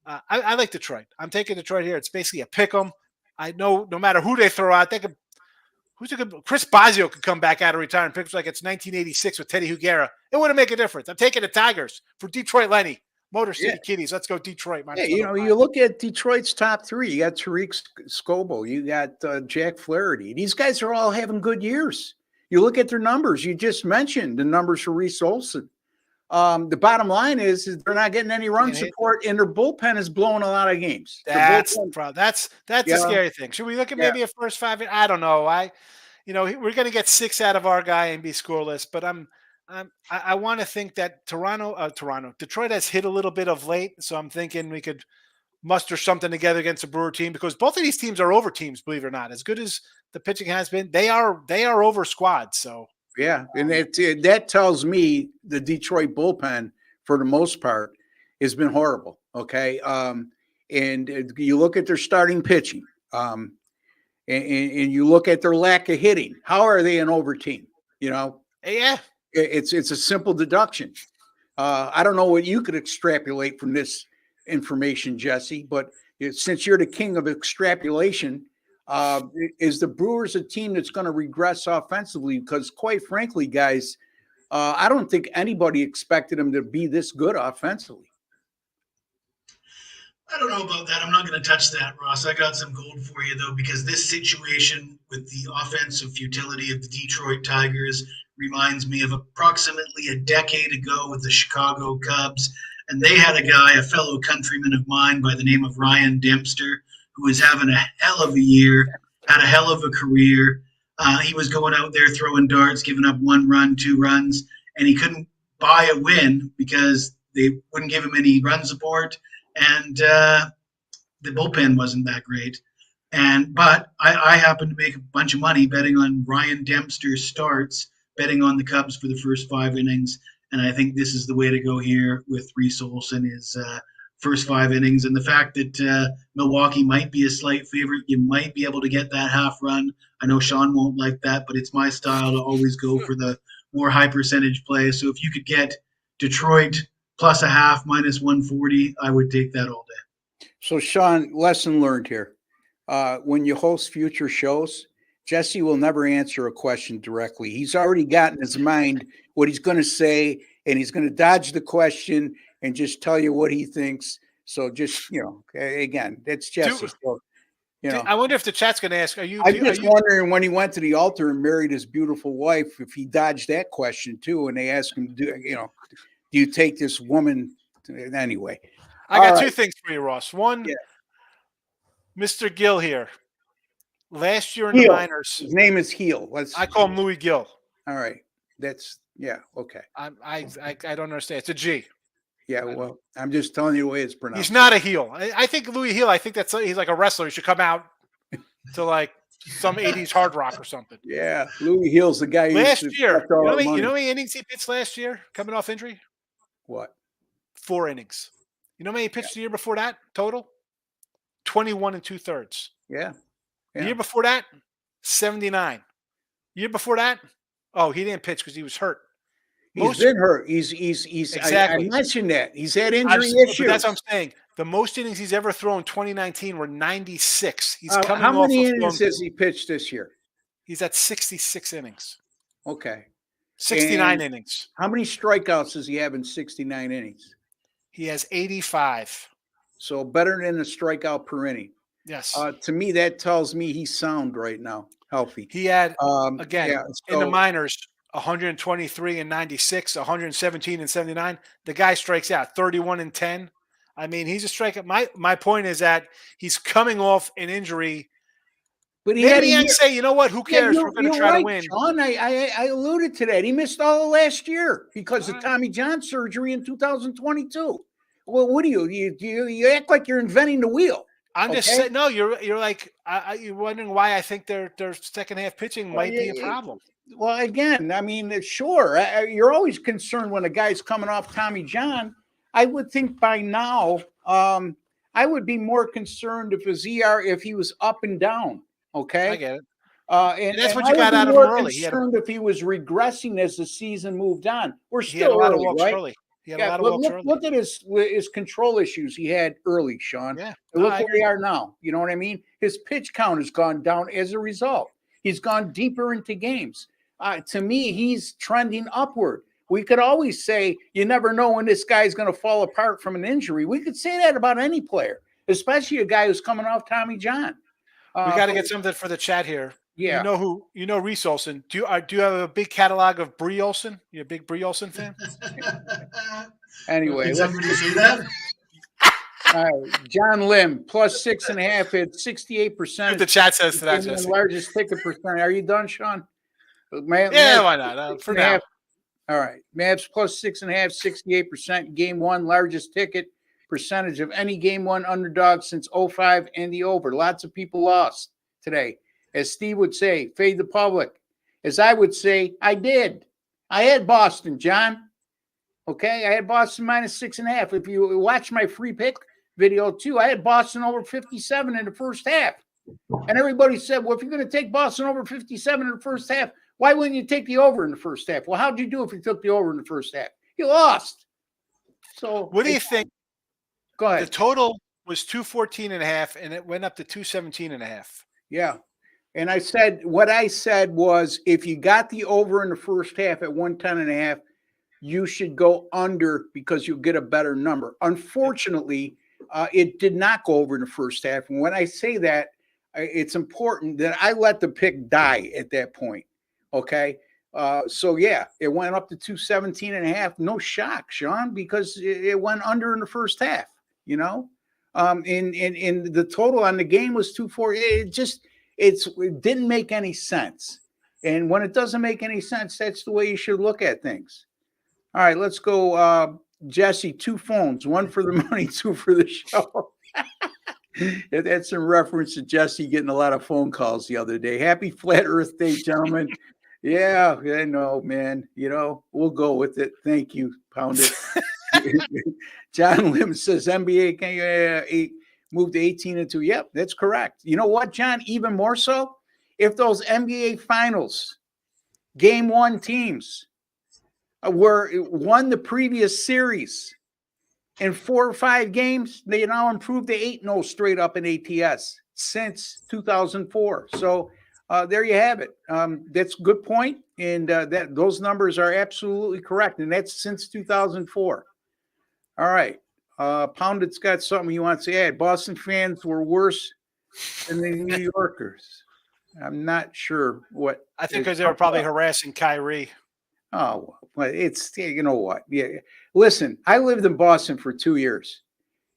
S2: I like Detroit. I'm taking Detroit here. It's basically a pick 'em. I know no matter who they throw out, who's a good Chris Bosio could come back out of retirement, pitch like it's 1986 with Teddy Higuera. It wouldn't make a difference. I'm taking the Tigers for Detroit Lenny. Motor City Kitties. Let's go Detroit.
S1: Yeah, you look at Detroit's top 3. You got Tariq Scoble. You got Jack Flaherty. These guys are all having good years. You look at their numbers. You just mentioned the numbers for Reese Olson. The bottom line is they're not getting any run support, and their bullpen is blowing a lot of games.
S2: That's the scary thing. Should we look at maybe a first 5? I don't know. We're going to get 6 out of our guy and be scoreless, but I want to think that Detroit has hit a little bit of late, so I'm thinking we could muster something together against the Brewer team because both of these teams are over teams, believe it or not. As good as the pitching has been, they are over squads. So
S1: yeah, and that tells me the Detroit bullpen, for the most part, has been horrible. Okay, and you look at their starting pitching, and you look at their lack of hitting. How are they an over team?
S2: Yeah.
S1: It's a simple deduction. I don't know what you could extrapolate from this information, Jesse, but since you're the king of extrapolation, is the Brewers a team that's going to regress offensively? Because quite frankly, guys, I don't think anybody expected them to be this good offensively.
S3: I don't know about that. I'm not going to touch that, Ross. I got some gold for you, though, because this situation with the offensive futility of the Detroit Tigers reminds me of approximately a decade ago with the Chicago Cubs. And they had a guy, a fellow countryman of mine by the name of Ryan Dempster, who was having a hell of a year, had a hell of a career. He was going out there throwing darts, giving up 1 run, 2 runs, and he couldn't buy a win because they wouldn't give him any run support. And the bullpen wasn't that great. But I happened to make a bunch of money betting on Ryan Dempster's starts, betting on the Cubs for the first 5 innings. And I think this is the way to go here with Reese Olson is first 5 innings. And the fact that Milwaukee might be a slight favorite, you might be able to get that half run. I know Sean won't like that, but it's my style to always go for the more high percentage play. So if you could get Detroit plus a half, minus 140, I would take that all day.
S1: So, Sean, lesson learned here. When you host future shows, Jesse will never answer a question directly. He's already got in his mind what he's going to say, and he's going to dodge the question and just tell you what he thinks. So just, again, that's Jesse. So,
S2: I wonder if the chat's going to ask,
S1: I'm wondering when he went to the altar and married his beautiful wife, if he dodged that question too, and they asked him, do you take this woman? Anyway.
S2: I got 2 things for you, Ross. One, Mr. Gill here. Last year in the minors.
S1: His name is Heel.
S2: I call him Louis Gill.
S1: All right. Okay.
S2: I don't understand. It's a G.
S1: Yeah, well, I'm just telling you the way it's pronounced.
S2: He's not a heel. I think Louis Heel, he's like a wrestler. He should come out to like some 80s hard rock or something.
S1: Yeah, Louis Heel's the guy.
S2: Last year, you know how many innings he pitched last year coming off injury?
S1: What?
S2: 4 innings. You know how many he pitched the year before that total? 21 2/3.
S1: Yeah.
S2: The year before that, 79. The year before that, he didn't pitch because he was hurt.
S1: He's been hurt. He's
S2: exactly.
S1: I mentioned that. He's had injury issues.
S2: That's what I'm saying. The most innings he's ever thrown 2019 were 96. He's coming
S1: how
S2: off
S1: many innings has he pitched this year?
S2: He's at 66 innings.
S1: Okay.
S2: 69 innings.
S1: How many strikeouts does he have in 69 innings?
S2: He has 85.
S1: So better than a strikeout per inning.
S2: Yes.
S1: To me, that tells me he's sound right now, healthy.
S2: He had, in the minors, 123 and 96, 117 and 79. The guy strikes out 31 and 10. I mean, he's a strikeout. My point is that he's coming off an injury. But he had to say, you know what? Who cares? We're going to try to win.
S1: Sean, I alluded to that. He missed all of last year because of Tommy John surgery in 2022. Well, what do you act like you're inventing the wheel?
S2: I'm just
S1: Okay.
S2: saying. No, you're like you're wondering why I think their second half pitching
S1: Well,
S2: might be a problem.
S1: well, again, I mean, sure, you're always concerned when a guy's coming off Tommy John. I would think by now, I would be more concerned if his if he was up and down.
S2: I
S1: Okay.
S2: get it.
S1: And
S2: That's what
S1: I
S2: you
S1: would
S2: got
S1: be
S2: out of him
S1: more
S2: early.
S1: concerned if he was regressing as the season moved on. We're
S2: He had a
S1: still
S2: lot of
S1: early,
S2: walks
S1: right?
S2: early. He had a
S1: Yeah,
S2: lot of
S1: but
S2: walks early.
S1: look at his control issues he had early, Sean.
S2: Yeah,
S1: And
S2: no,
S1: look
S2: I
S1: where
S2: agree.
S1: they are now. You know what I mean? His pitch count has gone down as a result. He's gone deeper into games. To me, he's trending upward. We could always say you never know when this guy's going to fall apart from an injury. We could say that about any player, especially a guy who's coming off Tommy John.
S2: We got to get something for the chat here.
S1: Yeah.
S2: You know Reese Olson. Do you have a big catalog of Brie Olson? You a big Brie Olson fan?
S1: Anyway,
S3: Did somebody say that?
S1: All right, John Lim plus 6.5 at 68%.
S2: The chat says to that,
S1: The
S2: Jesse.
S1: largest ticket percent. Are you done, Sean?
S2: Yeah, why not? For now.
S1: All right. Mavs plus 6.5, 68%. Game one, largest ticket percentage of any game one underdog since 05 and the over. Lots of people lost today. As Steve would say, fade the public. As I would say, I did. I had Boston, John. Okay. I had Boston minus 6.5. If you watch my free pick video too, I had Boston over 57 in the first half. And everybody said, well, if you're going to take Boston over 57 in the first half, why wouldn't you take the over in the first half? Well, how'd you do if you took the over in the first half? You lost. So
S2: what do you think?
S1: Go ahead.
S2: The total was 214.5, and it went up to 217.5.
S1: Yeah. And what I said was, if you got the over in the first half at 110.5, you should go under because you'll get a better number. Unfortunately, it did not go over in the first half. And when I say that, it's important that I let the pick die at that point. Okay. So yeah, it went up to 217.5. No shock, Sean, because it went under in the first half, you know? In the total on the game was 240. It didn't make any sense. And when it doesn't make any sense, that's the way you should look at things. All right, let's go. Jesse, 2 phones, 1 for the money, 2 for the show. That's in reference to Jesse getting a lot of phone calls the other day. Happy Flat Earth Day, gentlemen. Yeah, I know, man. We'll go with it. Thank you. Pound it. John Lim says NBA can move to 18-2. Yep, that's correct. You know what, John? Even more so, if those NBA Finals Game 1 teams won the previous series in 4 or 5 games, they now improved to 8-0 straight up in ATS since 2004. So there you have it. That's a good point, and those numbers are absolutely correct, and that's since 2004. All right. Pounded's got something he wants to add. Boston fans were worse than the New Yorkers. I'm not sure what.
S2: I think because they were probably harassing Kyrie.
S1: Oh, well, you know what? Yeah. Listen, I lived in Boston for 2 years,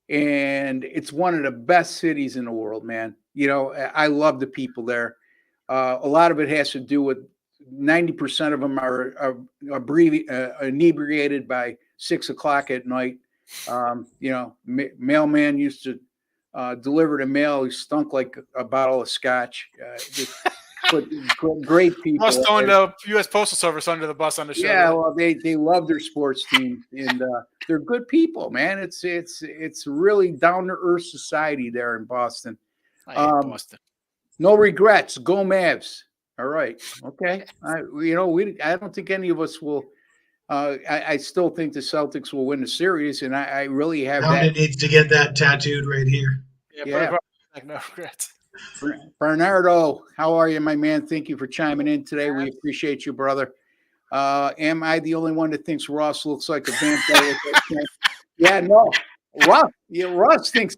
S1: and it's one of the best cities in the world, man. I love the people there. A lot of it has to do with 90% of them are inebriated by 6 o'clock at night. Mailman used to deliver the mail. He stunk like a bottle of scotch. But great people.
S2: Plus throwing the U.S. Postal Service under the bus on the show.
S1: Yeah, well, they love their sports team, and they're good people, man. It's really down to earth society there in Boston.
S2: I hate Boston.
S1: No regrets. Go Mavs. All right. Okay. I don't think any of us will. I still think the Celtics will win the series, and I really have that.
S3: It needs to get that tattooed right here.
S2: Yeah. No regrets.
S1: Bernardo, how are you, my man? Thank you for chiming in today. We appreciate you, brother. Am I the only one that thinks Ross looks like a vampire? Yeah, no. Russ thinks.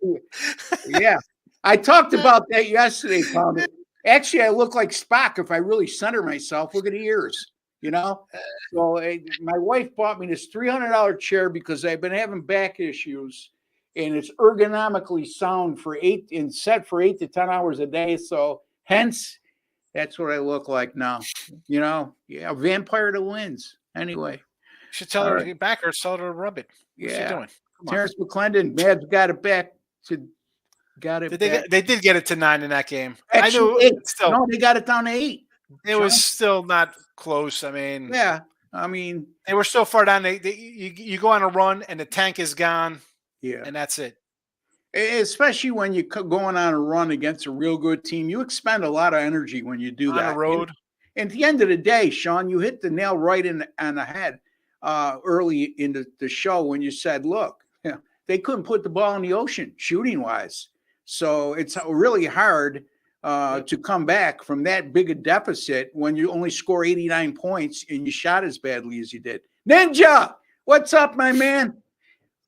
S1: Yeah. I talked about that yesterday, Pounded. Actually, I look like Spock if I really center myself. Look at the ears, So my wife bought me this $300 chair because I've been having back issues. And it's ergonomically sound set for 8 to 10 hours a day. So hence, that's what I look like now. A vampire that wins. Anyway.
S2: You should tell her to get back or tell her to rub it. What's she doing?
S1: Terrence McClendon, Mad's got it back to got it
S2: Did
S1: back.
S2: they did get it to 9 in that game.
S1: Actually,
S2: I knew
S1: 8.
S2: still
S1: No, they got it down to 8.
S2: it was still not close. I mean,
S1: Yeah, I mean,
S2: they were so far down. You go on a run and the tank is gone,
S1: yeah.
S2: and that's it.
S1: Especially when you're going on a run against a real good team, you expend a lot of energy when you do
S2: On
S1: that.
S2: the road.
S1: And at the end of the day, Sean, you hit the nail right on the head early in the show when you said, look, they couldn't put the ball in the ocean shooting wise. So it's really hard to come back from that big a deficit when you only score 89 points and you shot as badly as you did. Ninja, what's up, my man?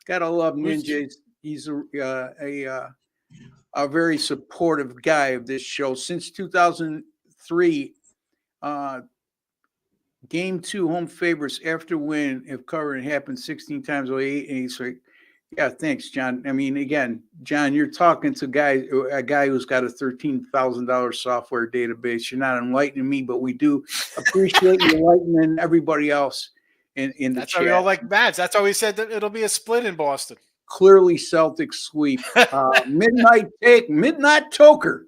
S1: Gotta love Ninja. He's a very supportive guy of this show since 2003. Game 2 home favorites after win if covering happened 16 times or 8. And he's like, yeah, thanks, John. I mean, again, John, you're talking to a guy who's got a $13,000 software database. You're not enlightening me, but we do appreciate you enlightening everybody else in the
S2: That's
S1: chat.
S2: why we all like Mavs. That's why we said that it'll be a split in Boston.
S1: Clearly Celtics sweep. Midnight toker.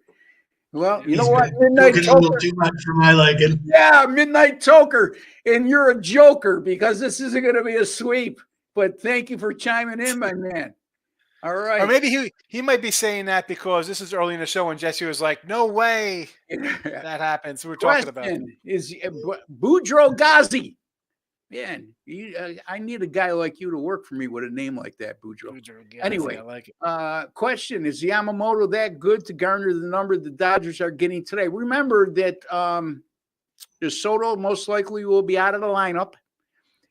S1: Well, you know what? Midnight
S3: toker. A little too much for my liking.
S1: Yeah, midnight toker. And you're a joker because this isn't going to be a sweep. But thank you for chiming in, my man. All right.
S2: Or maybe he might be saying that because this is early in the show and Jesse was like, no way that happens. We're talking about
S1: is Boudreaux Ghazi. Man, I need a guy like you to work for me with a name like that, Boudreaux. Anyway, I like it. Question, is Yamamoto that good to garner the number the Dodgers are getting today? Remember that DeSoto most likely will be out of the lineup,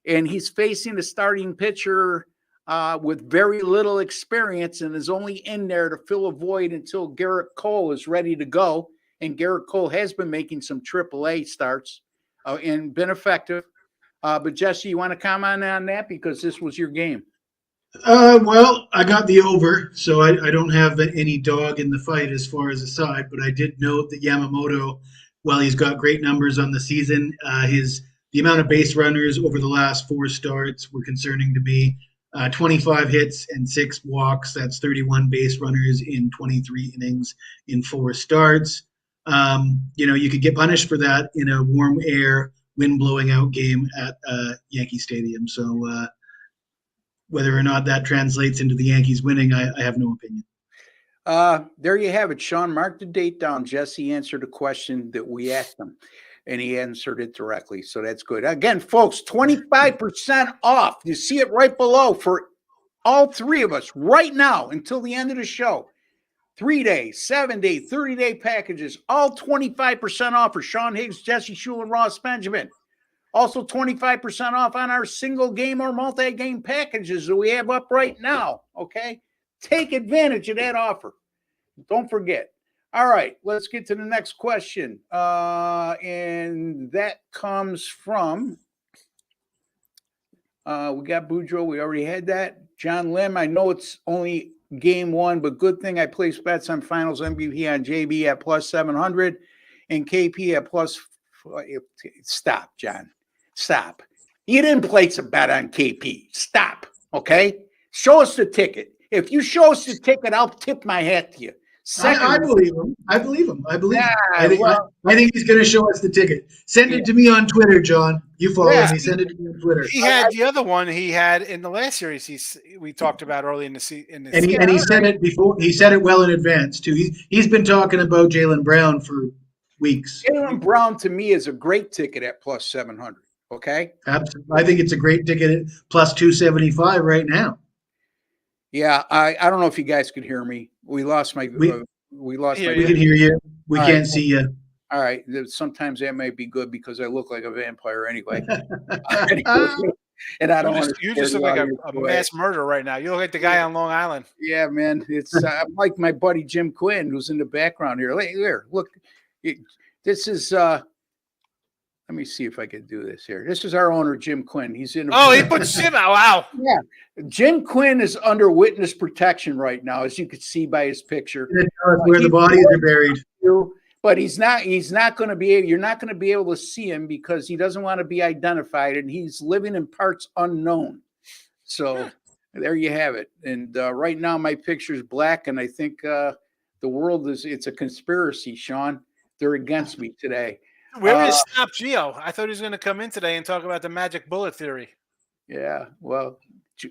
S1: and he's facing a starting pitcher with very little experience and is only in there to fill a void until Garrett Cole is ready to go. And Garrett Cole has been making some AAA starts and been effective. But Jesse, you want to comment on that because this was your game?
S3: Well, I got the over, so I don't have any dog in the fight as far as a side. But I did note that Yamamoto, while he's got great numbers on the season, the amount of base runners over the last 4 starts were concerning to me. 25 hits and 6 walks. That's 31 base runners in 23 innings in 4 starts. You could get punished for that in a warm air, wind blowing out game at Yankee Stadium. So whether or not that translates into the Yankees winning, I have no opinion.
S1: There you have it, Sean. Mark the date down. Jesse answered a question that we asked him, and he answered it directly. So that's good. Again, folks, 25% off. You see it right below for all 3 of us right now until the end of the show. 3-day, 7-day, 30-day packages, all 25% off for Sean Higgs, Jesse Schule, and Ross Benjamin. Also 25% off on our single game or multi-game packages that we have up right now, okay? Take advantage of that offer. Don't forget. All right, let's get to the next question. And that comes from, we got Boudreaux. We already had that. John Lim, I know it's only game 1, but good thing I placed bets on finals MVP on JB at plus 700 and KP at plus. Stop, John. Stop. You didn't place a bet on KP. Stop. Okay? Show us the ticket. If you show us the ticket, I'll tip my hat to you.
S3: I believe him. I believe him. I think he's going to show us the ticket. Send it to me on Twitter, John. You follow me. Send it to me on Twitter.
S2: He had the other one he had in the last series we talked about early in the season.
S3: And he said it before. He said it well in advance too. He's been talking about Jaylen Brown for weeks.
S1: Jaylen Brown to me is a great ticket at plus 700. Okay.
S3: Absolutely. I think it's a great ticket at plus 275 right now.
S1: Yeah, I don't know if you guys could hear me. We lost my. We lost.
S3: We can hear you. We can't see you.
S1: All right. Sometimes that might be good because I look like a vampire anyway. And I don't want to.
S2: You just look like a mass murderer right now. You look like the guy on Long Island.
S1: Yeah, man. It's I'm like my buddy Jim Quinn, who's in the background here. Here, look. This is. Let me see if I can do this here. This is our owner, Jim Quinn. He's in.
S2: He put Jim out. Wow.
S1: Yeah. Jim Quinn is under witness protection right now, as you could see by his picture.
S3: Where the bodies are buried.
S1: But he's not going to be able, you're not going to be able to see him because he doesn't want to be identified and he's living in parts unknown. So there you have it. And right now, my picture is black, and I think the world it's a conspiracy, Sean. They're against me today.
S2: Where is Stop Geo? I thought he was going to come in today and talk about the magic bullet theory.
S1: Yeah, well,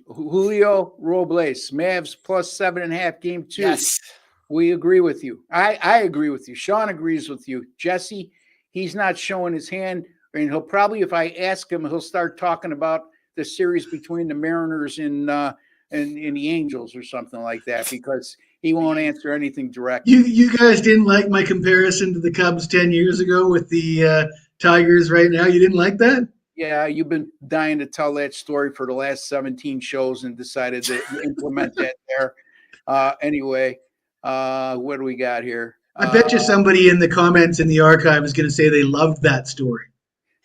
S1: Julio Robles, Mavs plus 7.5 game 2.
S2: Yes.
S1: We agree with you. I agree with you. Sean agrees with you. Jesse, he's not showing his hand, and he'll probably, if I ask him, he'll start talking about the series between the Mariners and the Angels or something like that, because he won't answer anything directly.
S3: You guys didn't like my comparison to the Cubs 10 years ago with the Tigers right now? You didn't like that?
S1: Yeah, you've been dying to tell that story for the last 17 shows and decided to implement that there. Anyway, what do we got here?
S3: I bet you somebody in the comments in the archive is going to say they loved that story.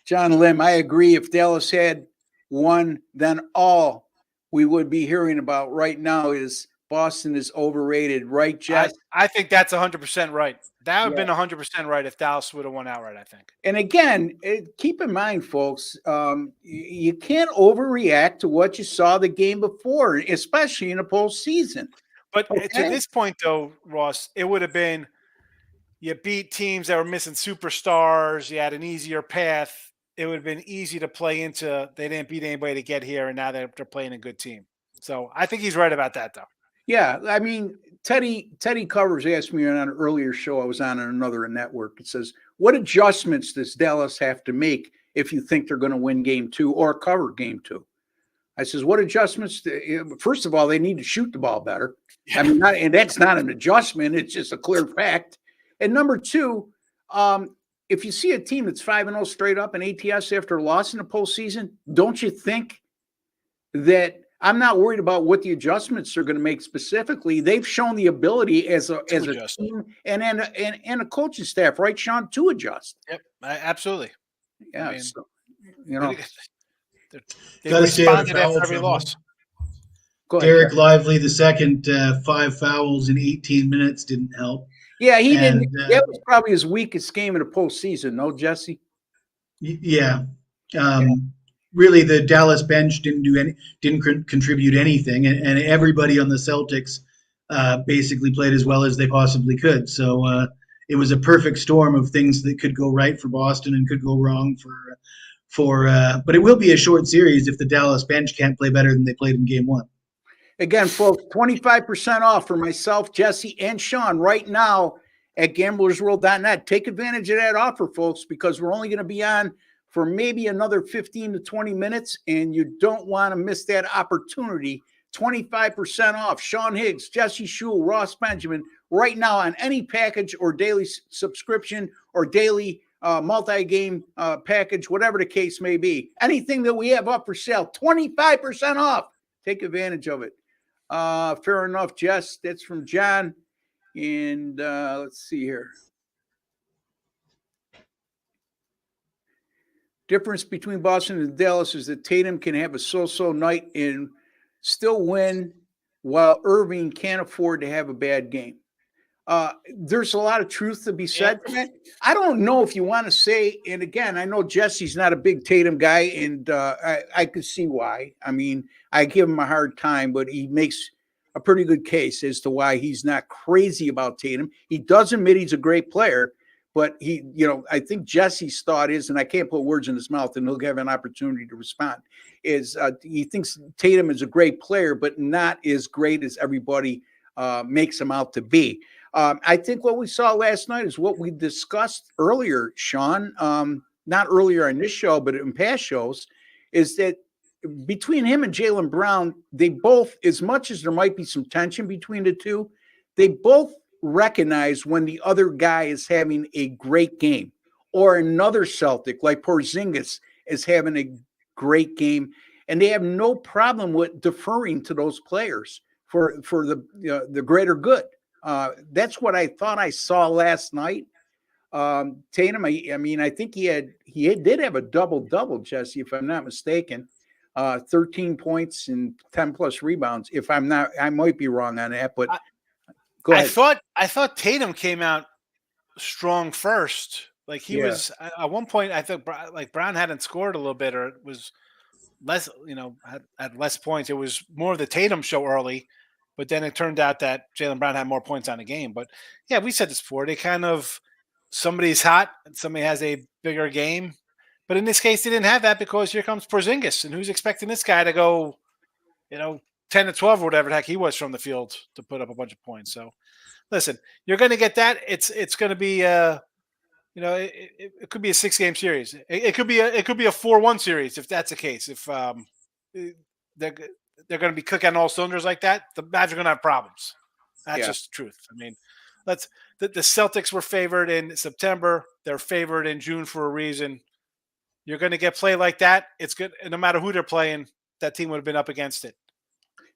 S1: John Lim, I agree. If Dallas had won, then all we would be hearing about right now is Boston is overrated, right, Jess?
S2: I think that's 100% right. That would have been 100% right if Dallas would have won outright, I think.
S1: And again, keep in mind, folks, you can't overreact to what you saw the game before, especially in a postseason.
S2: But to this point, though, Ross, it would have been you beat teams that were missing superstars. You had an easier path. It would have been easy to play into. They didn't beat anybody to get here, and now they're playing a good team. So I think he's right about that, though.
S1: Yeah, I mean, Teddy Covers asked me on an earlier show I was on another network. It says, what adjustments does Dallas have to make if you think they're going to win game 2 or cover game 2? I says, what adjustments? First of all, they need to shoot the ball better. Yeah. I mean, and that's not an adjustment. It's just a clear fact. And number 2, if you see a team that's 5-0 straight up in ATS after a loss in the postseason, don't you think that I'm not worried about what the adjustments are going to make specifically? They've shown the ability as a team and a coaching staff, right, Sean, to adjust.
S2: Yep, absolutely.
S1: Yeah, I mean, so, you know,
S2: they responded after every loss.
S3: Derek Lively, the second 5 fouls in 18 minutes didn't help.
S1: Yeah, he didn't. That was probably his weakest game in the postseason, no, Jesse?
S3: Yeah. Really, the Dallas bench didn't contribute anything, and everybody on the Celtics basically played as well as they possibly could. So it was a perfect storm of things that could go right for Boston and could go wrong but it will be a short series if the Dallas bench can't play better than they played in game 1.
S1: Again, folks, 25% off for myself, Jesse, and Sean right now at gamblersworld.net. Take advantage of that offer, folks, because we're only going to be on for maybe another 15 to 20 minutes, and you don't want to miss that opportunity. 25% off. Sean Higgs, Jesse Schule, Ross Benjamin, right now on any package or daily subscription or daily multi-game package, whatever the case may be. Anything that we have up for sale, 25% off. Take advantage of it. Fair enough, Jess. That's from John. And let's see here. Difference between Boston and Dallas is that Tatum can have a so-so night and still win, while Irving can't afford to have a bad game. There's a lot of truth to be said to that. I don't know if you want to say, and again, I know Jesse's not a big Tatum guy, and I could see why. I mean, I give him a hard time, but he makes a pretty good case as to why he's not crazy about Tatum. He does admit he's a great player, but I think Jesse's thought is, and I can't put words in his mouth, and he'll have an opportunity to respond, is he thinks Tatum is a great player, but not as great as everybody makes him out to be. I think what we saw last night is what we discussed earlier, Sean, not earlier in this show, but in past shows, is that between him and Jaylen Brown, they both, as much as there might be some tension between the two, they both recognize when the other guy is having a great game, or another Celtic like Porzingis is having a great game, and they have no problem with deferring to those players for the greater good. That's what I thought I saw last night. Tatum, I mean, I think he did have a double-double, Jesse, if I'm not mistaken. 13 points and 10 plus rebounds. If I'm not, I might be wrong on that, but go ahead.
S2: I thought Tatum came out strong first. Like he was at one point, I thought like Brown hadn't scored a little bit, or it was less, had less points. It was more of the Tatum show early, but then it turned out that Jaylen Brown had more points on the game. But yeah, we said this before. They kind of, somebody's hot and somebody has a bigger game. But in this case, they didn't have that because here comes Porzingis, and who's expecting this guy to go, 10 to 12 or whatever the heck he was from the field to put up a bunch of points. So listen, you're going to get that. It's going to be it could be a 6-game series. It could be a 4-1 series if that's the case. If they're going to be clicking on all cylinders like that, the Mavs are going to have problems. That's just the truth. I mean, the Celtics were favored in September. They're favored in June for a reason. You're going to get play like that. It's good. No matter who they're playing, that team would have been up against it.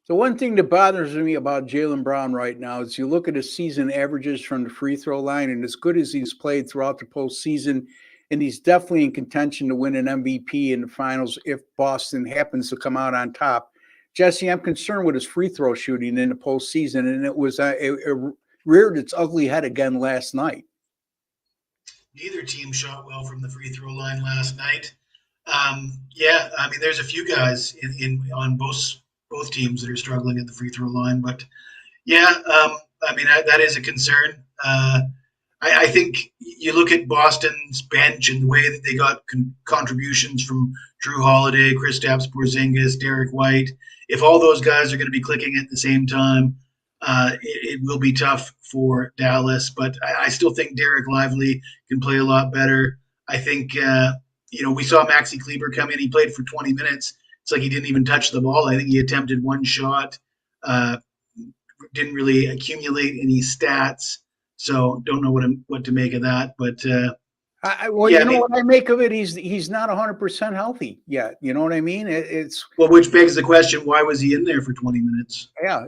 S1: The one thing that bothers me about Jaylen Brown right now is you look at his season averages from the free throw line, and as good as he's played throughout the postseason, and he's definitely in contention to win an MVP in the finals if Boston happens to come out on top. Jesse, I'm concerned with his free throw shooting in the postseason, and it was it reared its ugly head again last night.
S3: Neither team shot well from the free throw line last night. There's a few guys on both teams that are struggling at the free throw line. But that is a concern. I think you look at Boston's bench and the way that they got contributions from Drew Holiday, Kristaps Porzingis, Derek White. If all those guys are going to be clicking at the same time, it will be tough for Dallas. But I still think Derek Lively can play a lot better. I think, we saw Maxi Kleber come in. He played for 20 minutes. It's like he didn't even touch the ball. I think he attempted one shot, didn't really accumulate any stats. So don't know what to make of that. But
S1: what I make of it, he's not 100% healthy yet. You know what I mean?
S3: Which begs the question: why was he in there for 20 minutes?
S1: Yeah,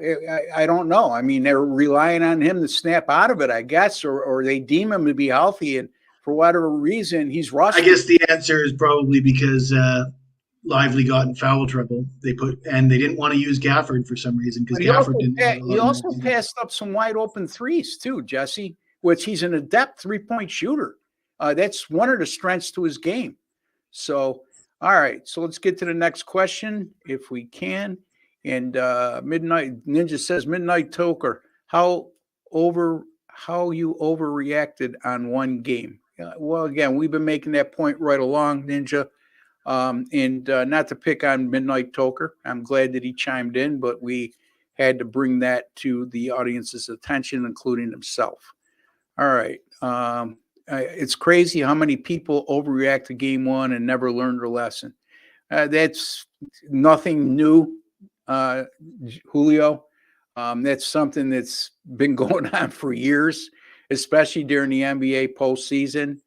S1: I don't know. I mean, they're relying on him to snap out of it, I guess, or they deem him to be healthy, and for whatever reason, he's rusty.
S3: I guess the answer is probably because Lively got in foul trouble. They didn't want to use Gafford for some reason because Gafford didn't.
S1: He also passed up some wide open threes too, Jesse, which he's an adept 3-point shooter. That's one of the strengths to his game. So, all right. So let's get to the next question if we can. And Midnight Ninja says, Midnight Toker, how you overreacted on one game? Well, again, we've been making that point right along, Ninja. And not to pick on Midnight Toker. I'm glad that he chimed in, but we had to bring that to the audience's attention, including himself. All right. It's crazy how many people overreact to game one and never learned their lesson. That's nothing new, Julio. That's something that's been going on for years, especially during the NBA postseason.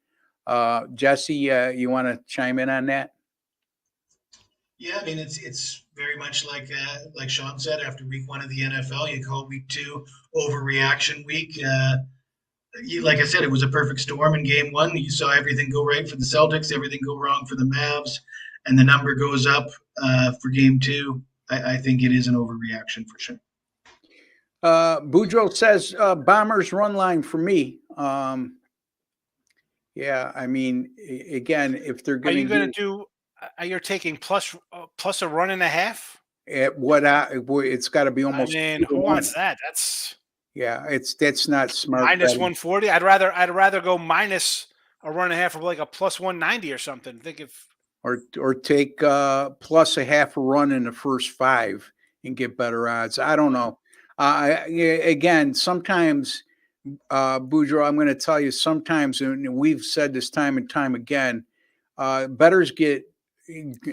S1: Jesse, you want to chime in on that?
S3: Yeah, I mean it's very much like Sean said. After week one of the NFL, you call week two overreaction week. Like I said, it was a perfect storm in game one. You saw everything go right for the Celtics, everything go wrong for the Mavs, and the number goes up for game two. I think it is an overreaction for sure.
S1: Boudreaux says Bombers run line for me. Yeah, I mean, again, if they're going
S2: to you're taking plus a run and a half?
S1: It's got to be almost.
S2: I mean, who wants that? That's
S1: that's not smart.
S2: Minus 140. I'd rather go minus a run and a half or like a plus 190 or something.
S1: Or take plus a half a run in the first 5 and get better odds. I don't know. Again, sometimes, Boudreaux, I'm going to tell you, sometimes, and we've said this time and time again, bettors get.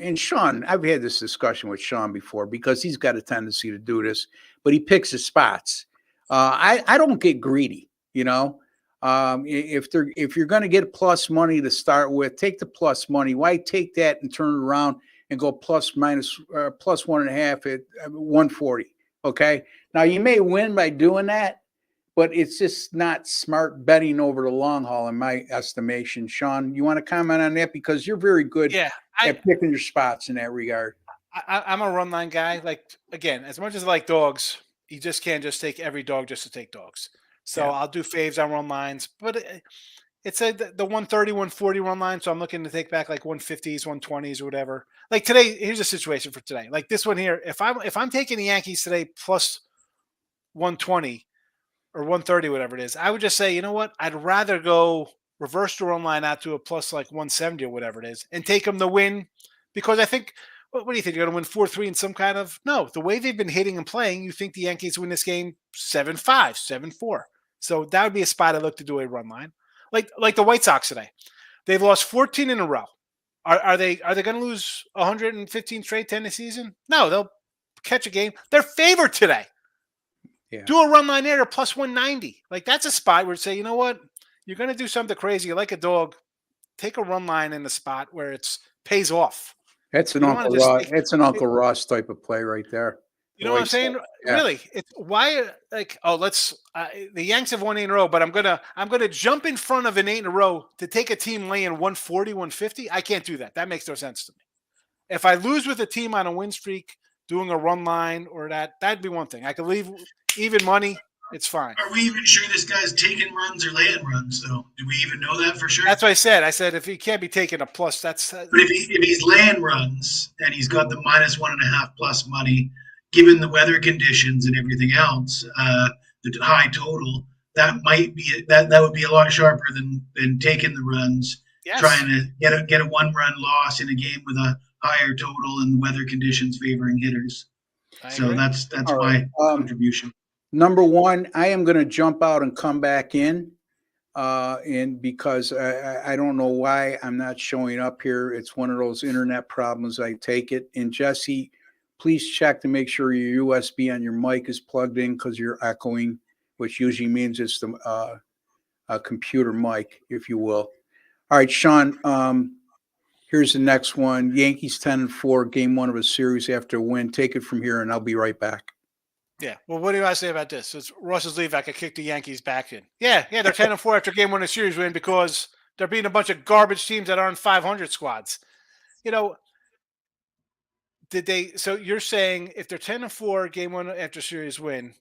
S1: And Sean, I've had this discussion with Sean before because he's got a tendency to do this, but he picks his spots. I don't get greedy, if you're going to get plus money to start with, take the plus money. Why take that and turn it around and go plus 1.5 at 140? Okay. Now you may win by doing that, but it's just not smart betting over the long haul, in my estimation. Sean, you want to comment on that because you're very good at picking your spots in that regard.
S2: I'm a run line guy. Like, again, as much as I like dogs, you just can't just take every dog just to take dogs. So I'll do faves on run lines, but It's the 130, 140 run line. So I'm looking to take back like 150s, 120s, or whatever. Like today, here's a situation for today. Like this one here. If I'm taking the Yankees today plus 120 or 130, whatever it is, I would just say, you know what? I'd rather go reverse the run line out to a plus like 170 or whatever it is, and take them to win, because I think. What do you think? You're going to win 4-3 in some kind of no? The way they've been hitting and playing, you think the Yankees win this game 7-5, 7-4. So that would be a spot I look to do a run line, like the White Sox today. They've lost 14 in a row. Are they going to lose 115 straight 10 this season? No, they'll catch a game. They're favored today. Yeah. Do a run line there, plus 190. Like that's a spot where you say, you know what, you're going to do something crazy. You're like a dog. Take a run line in the spot where it's pays off.
S1: That's an Uncle Ross. That's an Uncle Ross type of play right there.
S2: You know what I'm saying? Yeah. Really, it's why like let's the Yanks have won 8 in a row, but I'm gonna jump in front of an 8 in a row to take a team laying 140, 150. I can't do that. That makes no sense to me. If I lose with a team on a win streak, doing a run line or that'd be one thing. I could leave even money. It's fine.
S3: Are we even sure this guy's taking runs or laying runs, though? Do we even know that for sure?
S2: That's what I said. I said if he can't be taking a plus, that's.
S3: But if he's laying runs and he's got the -1.5 plus money, given the weather conditions and everything else, the high total, that might be that would be a lot sharper than taking the runs, trying to get a 1-run loss in a game with a higher total and the weather conditions favoring hitters. So that's my contribution.
S1: Number one, I am going to jump out and come back in, and because I don't know why I'm not showing up here. It's one of those internet problems. I take it. And Jesse, please check to make sure your USB on your mic is plugged in because you're echoing, which usually means it's the computer mic, if you will. All right, Sean. Here's the next one. Yankees 10-4, game 1 of a series after a win. Take it from here, and I'll be right back.
S2: Yeah. Well, what do I say about this? It's Russ's leave. I could kick the Yankees back in. Yeah. They're 10-4 after game 1 of a series win because they're beating a bunch of garbage teams that aren't 500 squads. You know, did they? So you're saying if they're 10-4 game 1 after series win,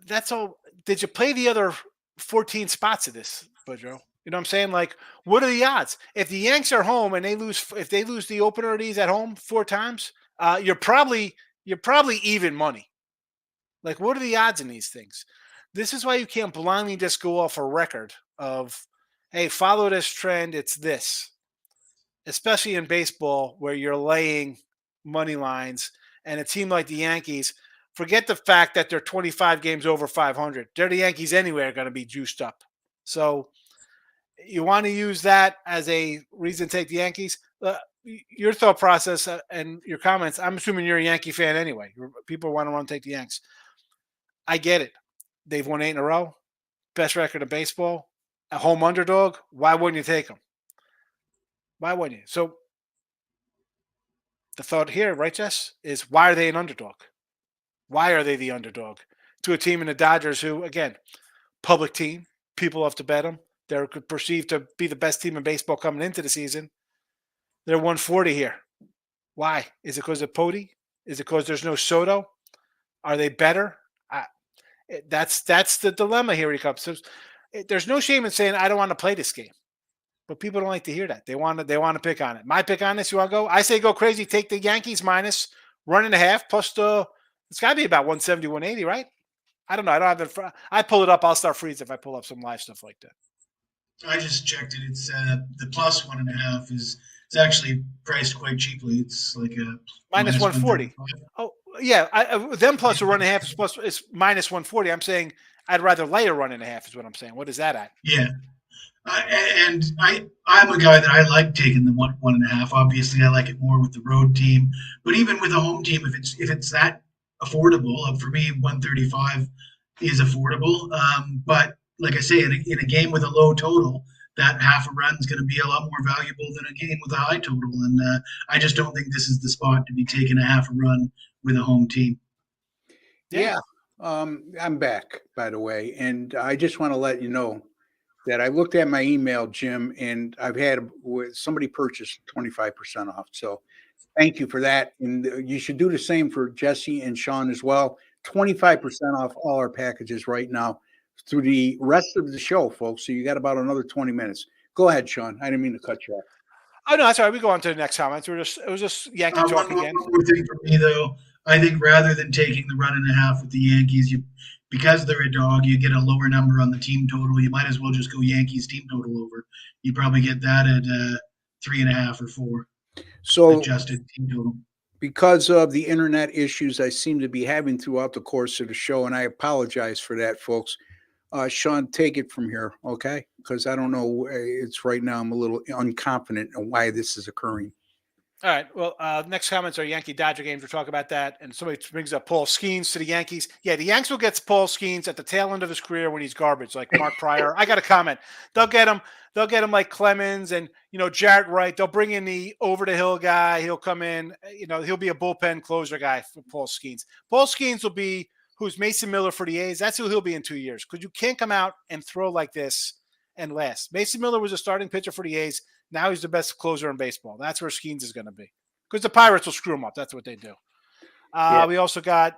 S2: that's all. Did you play the other 14 spots of this, Boudreaux? You know what I'm saying? Like, what are the odds? If the Yanks are home and if they lose the opener of these at home 4 times, you're probably even money. Like, what are the odds in these things? This is why you can't blindly just go off a record of, hey, follow this trend. It's this, especially in baseball where you're laying money lines and a team like the Yankees, forget the fact that they're 25 games over 500. They're the Yankees anyway are going to be juiced up. So you want to use that as a reason to take the Yankees. Your thought process and your comments, I'm assuming you're a Yankee fan anyway. People want to run take the Yanks. I get it. They've won 8 in a row. Best record of baseball. A home underdog. Why wouldn't you take them? Why wouldn't you? So the thought here, right, Jess, is why are they an underdog? Why are they the underdog to a team in the Dodgers who, again, public team, people have to bet them. They're perceived to be the best team in baseball coming into the season. They're 140 here. Why? Is it because of Pody? Is it because there's no Soto? Are they better? That's the dilemma here. He comes. So, there's no shame in saying I don't want to play this game, but people don't like to hear that. They want to pick on it. My pick on this. You want to go? I say go crazy. Take the Yankees minus 1.5 plus it's got to be about 170, 180, right? I don't know. I don't have it. I pull it up. I'll start freezing if I pull up some live stuff like that.
S3: I just checked it. It's the plus 1.5 is actually priced quite cheaply. It's like a
S2: minus 140. Oh yeah, them plus a 1.5 plus it's minus 140. I'm saying I'd rather lay a 1.5 is what I'm saying. What is that at?
S3: Yeah, and I'm a guy that I like taking the 1.5. Obviously, I like it more with the road team, but even with a home team, if it's that affordable, for me, 135 is affordable. But like I say, in a game with a low total, that half a run is going to be a lot more valuable than a game with a high total. And I just don't think this is the spot to be taking a half a run with a home team.
S1: Yeah. I'm back, by the way. And I just want to let you know that I looked at my email, Jim, and I've had somebody purchase 25% off. So thank you for that. And you should do the same for Jesse and Sean as well. 25% off all our packages right now. through the rest of the show, folks. So you got about another 20 minutes. Go ahead, Sean. I didn't mean to cut you off.
S2: Oh no, that's all right. We go on to the next comments. It was just Yankee talk
S3: One
S2: again.
S3: more thing for me, though. I think rather than taking the 1.5 with the Yankees, because they're a dog, you get a lower number on the team total. You might as well just go Yankees team total over. You probably get that at 3.5 or 4.
S1: So
S3: adjusted team total.
S1: Because of the internet issues I seem to be having throughout the course of the show, and I apologize for that, folks. Sean, take it from here, okay? Because I don't know. It's right now I'm a little unconfident on why this is occurring.
S2: All right. Well, next comments are Yankee Dodger games. We'll talk about that. And somebody brings up Paul Skeens to the Yankees. Yeah, the Yanks will get Paul Skeens at the tail end of his career when he's garbage, like Mark Pryor. I got a comment. They'll get him. They'll get him like Clemens and Jarrett Wright. They'll bring in the over the hill guy. He'll come in. He'll be a bullpen closer guy for Paul Skeens. Paul Skeens will be who's Mason Miller for the A's. That's who he'll be in 2 years because you can't come out and throw like this and last. Mason Miller was a starting pitcher for the A's. Now he's the best closer in baseball. That's where Skeens is going to be because the Pirates will screw him up. That's what they do. Yeah. We also got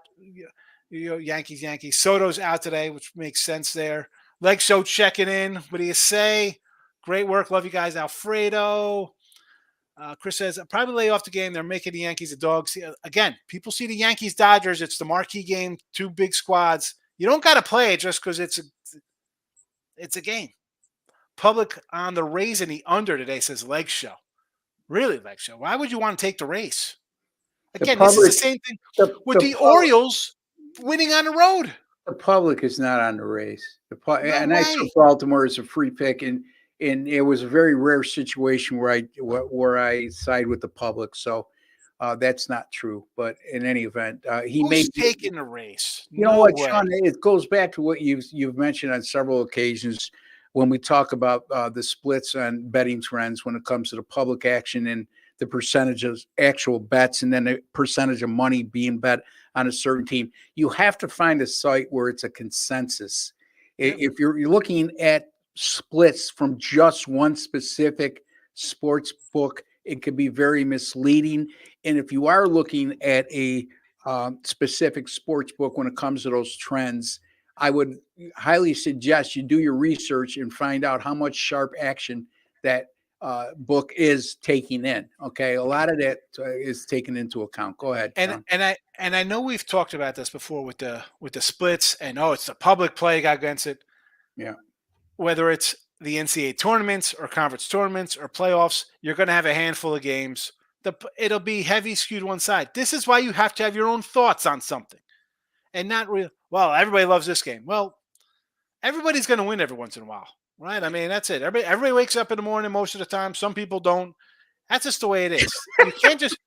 S2: Yankees. Soto's out today, which makes sense there. Leg Show checking in. What do you say? Great work. Love you guys. Alfredo. Chris says, I'll probably lay off the game. They're making the Yankees a dog. See, again, people see the Yankees-Dodgers. It's the marquee game, 2 big squads. You don't got to play it just because it's a game. Public on the Rays and the under today says Leg Show. Really, Leg Show? Why would you want to take the race? Again, this is the same thing with the Orioles winning on the road.
S1: The public is not on the race. I took Baltimore as a free pick, and it was a very rare situation where I side with the public. So that's not true. But in any event,
S2: Who's taking the race?
S1: You know what, Sean? It goes back to what you've mentioned on several occasions when we talk about the splits on betting trends when it comes to the public action and the percentage of actual bets and then the percentage of money being bet on a certain team. You have to find a site where it's a consensus. Yeah. If you're looking at splits from just one specific sports book, it could be very misleading. And if you are looking at a specific sports book when it comes to those trends, I would highly suggest you do your research and find out how much sharp action that book is taking in. Okay, a lot of that is taken into account. Go ahead, Sean.
S2: And I know we've talked about this before with the splits, and it's the public play against it.
S1: Yeah,
S2: whether it's the NCAA tournaments or conference tournaments or playoffs, you're going to have a handful of games. It'll be heavy skewed one side. This is why you have to have your own thoughts on something, and not real. Well, everybody loves this game. Well, everybody's going to win every once in a while, right? I mean, that's it. Everybody wakes up in the morning most of the time. Some people don't. That's just the way it is. You can't just.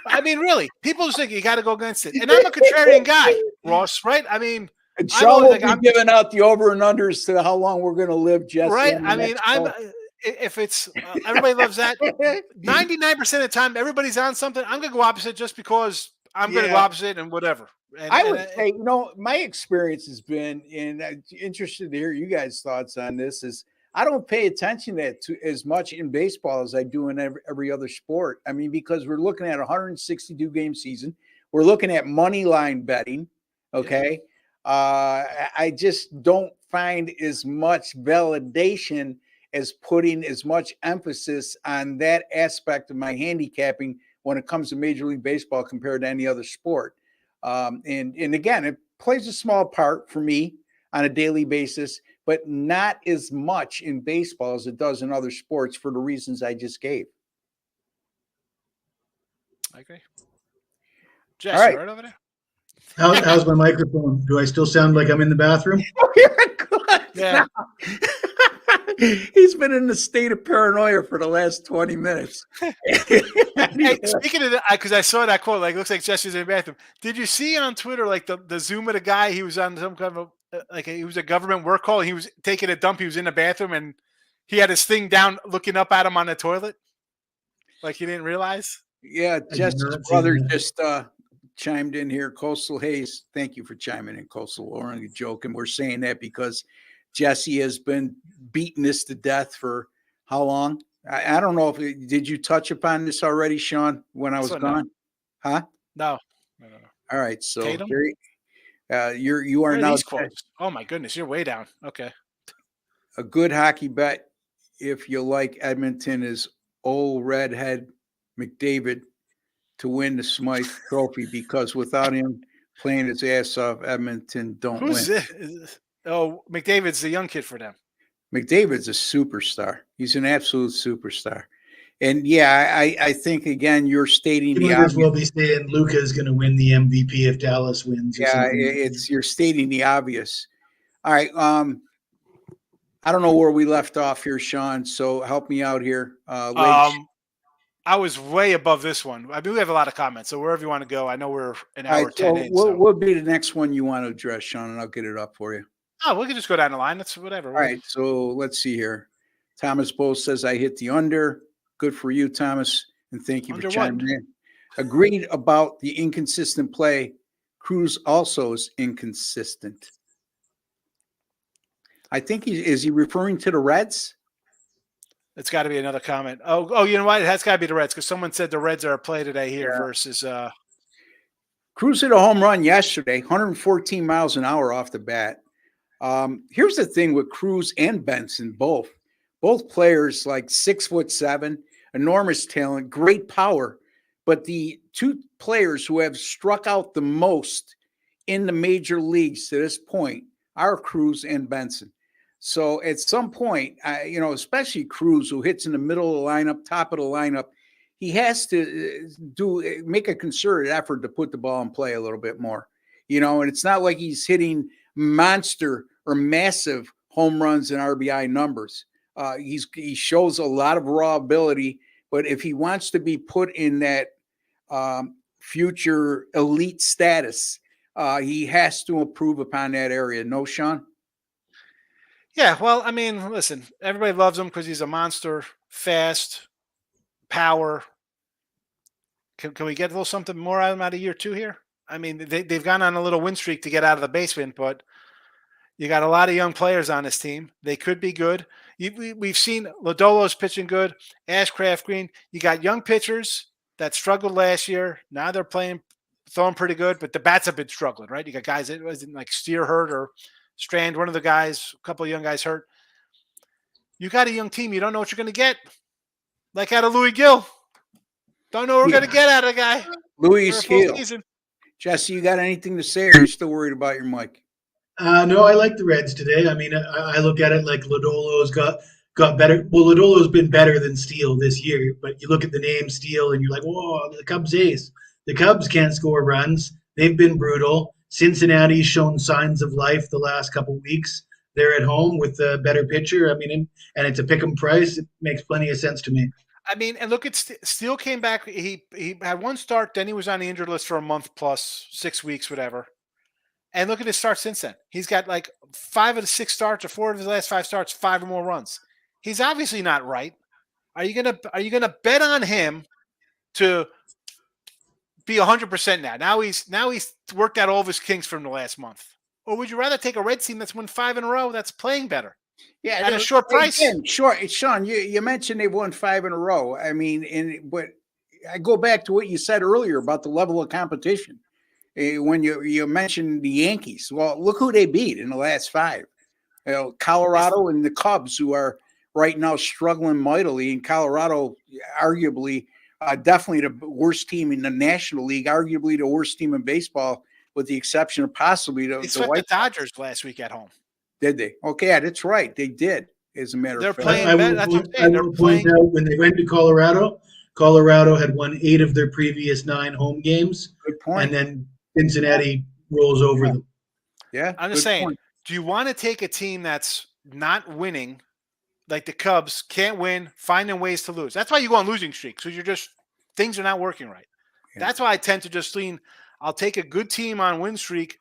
S2: I mean, really, people just think you got to go against it. And I'm a contrarian guy, Ross. Right? I mean,
S1: and Sean will be giving out the over and unders to how long we're going to live, Jesse.
S2: Right? I mean, if it's everybody loves that. 99% of the time, everybody's on something. I'm going to go opposite just because I'm going to go opposite and whatever.
S1: I would say, my experience has been, and I'm interested to hear you guys' thoughts on this, is I don't pay attention to as much in baseball as I do in every other sport. I mean, because we're looking at a 162 game season. We're looking at money line betting. Okay. I just don't find as much validation as putting as much emphasis on that aspect of my handicapping when it comes to Major League Baseball compared to any other sport. And again, it plays a small part for me on a daily basis, but not as much in baseball as it does in other sports for the reasons I just gave.
S2: I agree. Jess, all right over there?
S3: How's my microphone? Do I still sound like I'm in the bathroom?
S2: Yeah.
S1: He's been in the state of paranoia for the last 20 minutes.
S2: Hey, speaking of that, because I saw that quote, like, looks like Jesse's in the bathroom. Did you see on Twitter, like, the Zoom of the guy? He was on some kind of he was a government work call. He was taking a dump. He was in the bathroom, and he had his thing down looking up at him on the toilet. Like he didn't realize.
S1: Yeah, Jesse's brother just chimed in here. Coastal Hayes, thank you for chiming in, Coastal. We're only joking. We're saying that because Jesse has been beating this to death for how long? I don't know did you touch upon this already, Sean, when I was gone?
S2: No.
S1: Huh?
S2: No.
S1: All right. So You are
S2: Where are
S1: now
S2: these quotes? Oh my goodness, you're way down. Okay.
S1: a good hockey bet if you like Edmonton is old redhead McDavid to win the Smythe Trophy because without him playing his ass off, Edmonton don't win.
S2: Who's this? Oh, McDavid's the young kid for them.
S1: McDavid's a superstar. He's an absolute superstar. And yeah, I think again you're stating
S3: You
S1: the
S3: might as well
S1: obvious.
S3: be saying Luka is going to win the MVP if Dallas wins or
S1: Yeah,
S3: something.
S1: it's you're stating the obvious. All right. I don't know where we left off here, Sean. So help me out here.
S2: I was way above this one. I mean, we have a lot of comments, so wherever you want to go. I know we're an
S1: All
S2: hour
S1: right.
S2: 10
S1: So
S2: in. So
S1: what would be the next one you want to address, Sean, and I'll get it up for you.
S2: oh, we can just go down the line. That's whatever.
S1: All right. So let's see here. Thomas Bowles says I hit the under. Good for you, Thomas, and thank you
S2: Under
S1: for chiming
S2: what?
S1: in. Agreed about the inconsistent play. Cruz also is inconsistent. I think is he referring to the Reds?
S2: It's got to be another comment. Oh, you know what? It has got to be the Reds because someone said the Reds are a play today here versus.
S1: Cruz hit a home run yesterday, 114 miles an hour off the bat. Here's the thing with Cruz and Benson, both players like 6'7", enormous talent, great power. But the two players who have struck out the most in the major leagues to this point are Cruz and Benson. So at some point, especially Cruz, who hits in the middle of the lineup, top of the lineup, he has to make a concerted effort to put the ball in play a little bit more. And it's not like he's hitting monster or massive home runs and RBI numbers. He shows a lot of raw ability, but if he wants to be put in that future elite status, he has to improve upon that area. No, Sean?
S2: Yeah, well, I mean, listen, everybody loves him because he's a monster, fast, power. Can we get a little something more out of him out of year 2 here? I mean, they've gone on a little win streak to get out of the basement, but you got a lot of young players on this team. They could be good. We've seen Lodolo's pitching good, Ashcraft Green. You got young pitchers that struggled last year. Now they're throwing pretty good, but the bats have been struggling, right? You got guys that wasn't like Steer hurt or Strand, one of the guys, a couple of young guys hurt. You got a young team. You don't know what you're going to get. Like out of Louis Gill. Don't know what we're going to get out of the guy.
S1: Louis Gill. Jesse, you got anything to say, or are you still worried about your mic?
S3: No, I like the Reds today. I mean, I look at it like Lodolo's got better. Well, Lodolo's been better than Steele this year, but you look at the name Steele and you're like, whoa, the Cubs ace. The Cubs can't score runs. They've been brutal. Cincinnati's shown signs of life the last couple of weeks. They're at home with a better pitcher. I mean, and it's a pick'em price. It makes plenty of sense to me.
S2: I mean, and look at Steele came back. He had one start, then he was on the injured list for a month plus, 6 weeks, whatever. And look at his starts since then. He's got like 5 of the 6 starts or 4 of his last 5 starts, 5 or more runs. He's obviously not right. Are you gonna bet on him to be 100% now? Now he's worked out all of his kinks from the last month. Or would you rather take a Reds team that's won 5 in a row that's playing better?
S1: Yeah,
S2: at a short price.
S1: Again, sure, Sean. You mentioned they've won 5 in a row. I mean, but I go back to what you said earlier about the level of competition. When you mentioned the Yankees, well, look who they beat in the last 5. Colorado and the Cubs, who are right now struggling mightily. And Colorado, arguably, definitely the worst team in the National League, arguably the worst team in baseball, with the exception of possibly
S2: they swept the Dodgers last week at home.
S1: Did they? Okay, yeah, that's right. They did. As a matter of fact,
S3: I will point out when they went to Colorado, Colorado had won 8 of their previous 9 home games.
S1: Good point.
S3: And then Cincinnati rolls over them.
S1: Yeah,
S2: I'm just saying. Do you want to take a team that's not winning, like the Cubs, can't win, finding ways to lose? That's why you go on losing streaks, because things are not working right. Yeah. That's why I tend to just lean. I'll take a good team on win streak,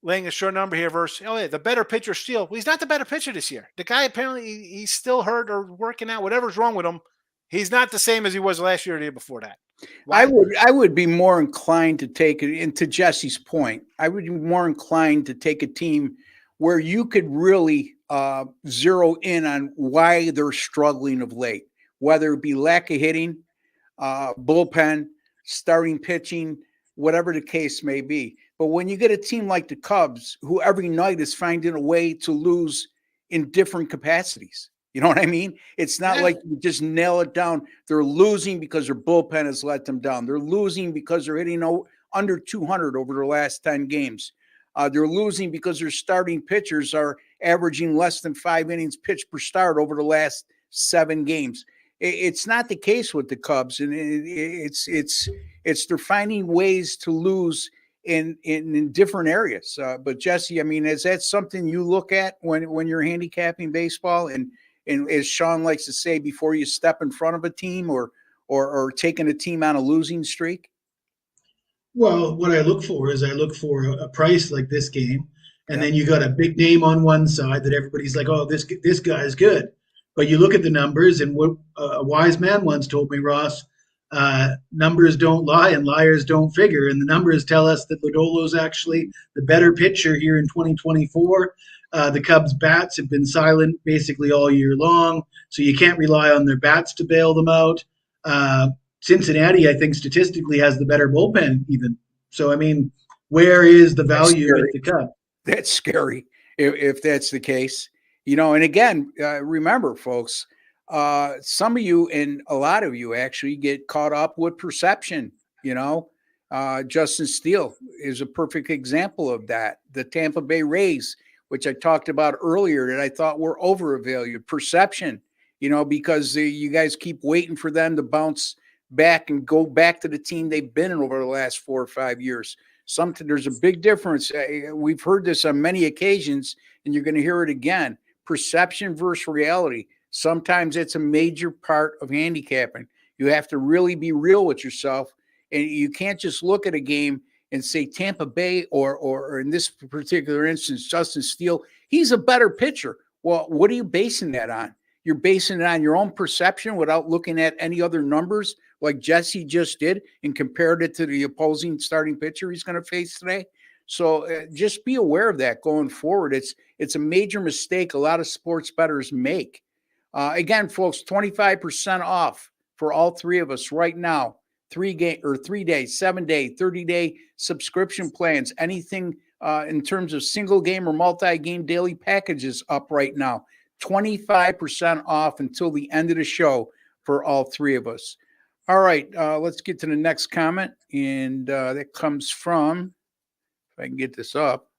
S2: laying a short number here versus, the better pitcher Steele. Well, he's not the better pitcher this year. The guy apparently he's still hurt or working out. Whatever's wrong with him, he's not the same as he was last year or the year before that.
S1: Why? I would be more inclined to take it. And to Jesse's point, I would be more inclined to take a team where you could really zero in on why they're struggling of late, whether it be lack of hitting, bullpen, starting pitching, whatever the case may be. But when you get a team like the Cubs, who every night is finding a way to lose in different capacities, you know what I mean? It's not
S2: Yeah.
S1: like you just nail it down. They're losing because their bullpen has let them down. They're losing because they're hitting under 200 over their last 10 games. They're losing because their starting pitchers are averaging less than 5 innings pitched per start over the last 7 games. It's not the case with the Cubs, and it's they're finding ways to lose in different areas. But Jesse, I mean, is that something you look at when you're handicapping baseball? And as Sean likes to say, before you step in front of a team or taking a team on a losing streak?
S3: Well, what I look for is I look for a price like this game, and
S1: Yep.
S3: then you got a big name on one side that everybody's like, "Oh, this guy is good." But you look at the numbers, and what a wise man once told me, Ross, numbers don't lie and liars don't figure. And the numbers tell us that Lodolo's actually the better pitcher here in 2024. The Cubs' bats have been silent basically all year long, so you can't rely on their bats to bail them out. Cincinnati, I think, statistically has the better bullpen even. So, I mean, where is the value with the Cubs?
S1: That's scary if that's the case. You know, and again, remember, folks, some of you and a lot of you actually get caught up with perception. You know, Justin Steele is a perfect example of that. The Tampa Bay Rays, which I talked about earlier, that I thought were overvalued. Perception, you know, because you guys keep waiting for them to bounce back and go back to the team they've been in over the last 4 or 5 years. There's a big difference. We've heard this on many occasions, and you're going to hear it again. Perception versus reality. Sometimes it's a major part of handicapping. You have to really be real with yourself, and you can't just look at a game and say Tampa Bay or in this particular instance, Justin Steele, he's a better pitcher. Well, what are you basing that on? You're basing it on your own perception without looking at any other numbers like Jesse just did and compared it to the opposing starting pitcher he's going to face today. So just be aware of that going forward. It's a major mistake a lot of sports bettors make. Again, folks, 25% off for all three of us right now. 3 day, 7 day, 30-day subscription plans. Anything in terms of single game or multi-game daily packages up right now. 25% off until the end of the show for all three of us. All right, let's get to the next comment, and that comes from, if I can get this up.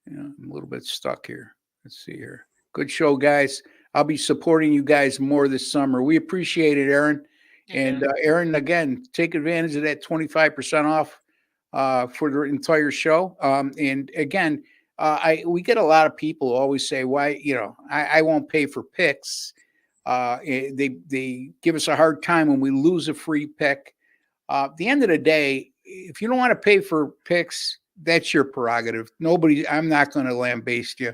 S1: I'm a little bit stuck here. Let's see here. Good show, guys. I'll be supporting you guys more this summer. We appreciate it, Aaron. And Aaron, again, take advantage of that 25% off for the entire show. And again, we get a lot of people who always say, why, I won't pay for picks. They give us a hard time when we lose a free pick. At the end of the day, if you don't want to pay for picks, that's your prerogative. I'm not going to lambaste you.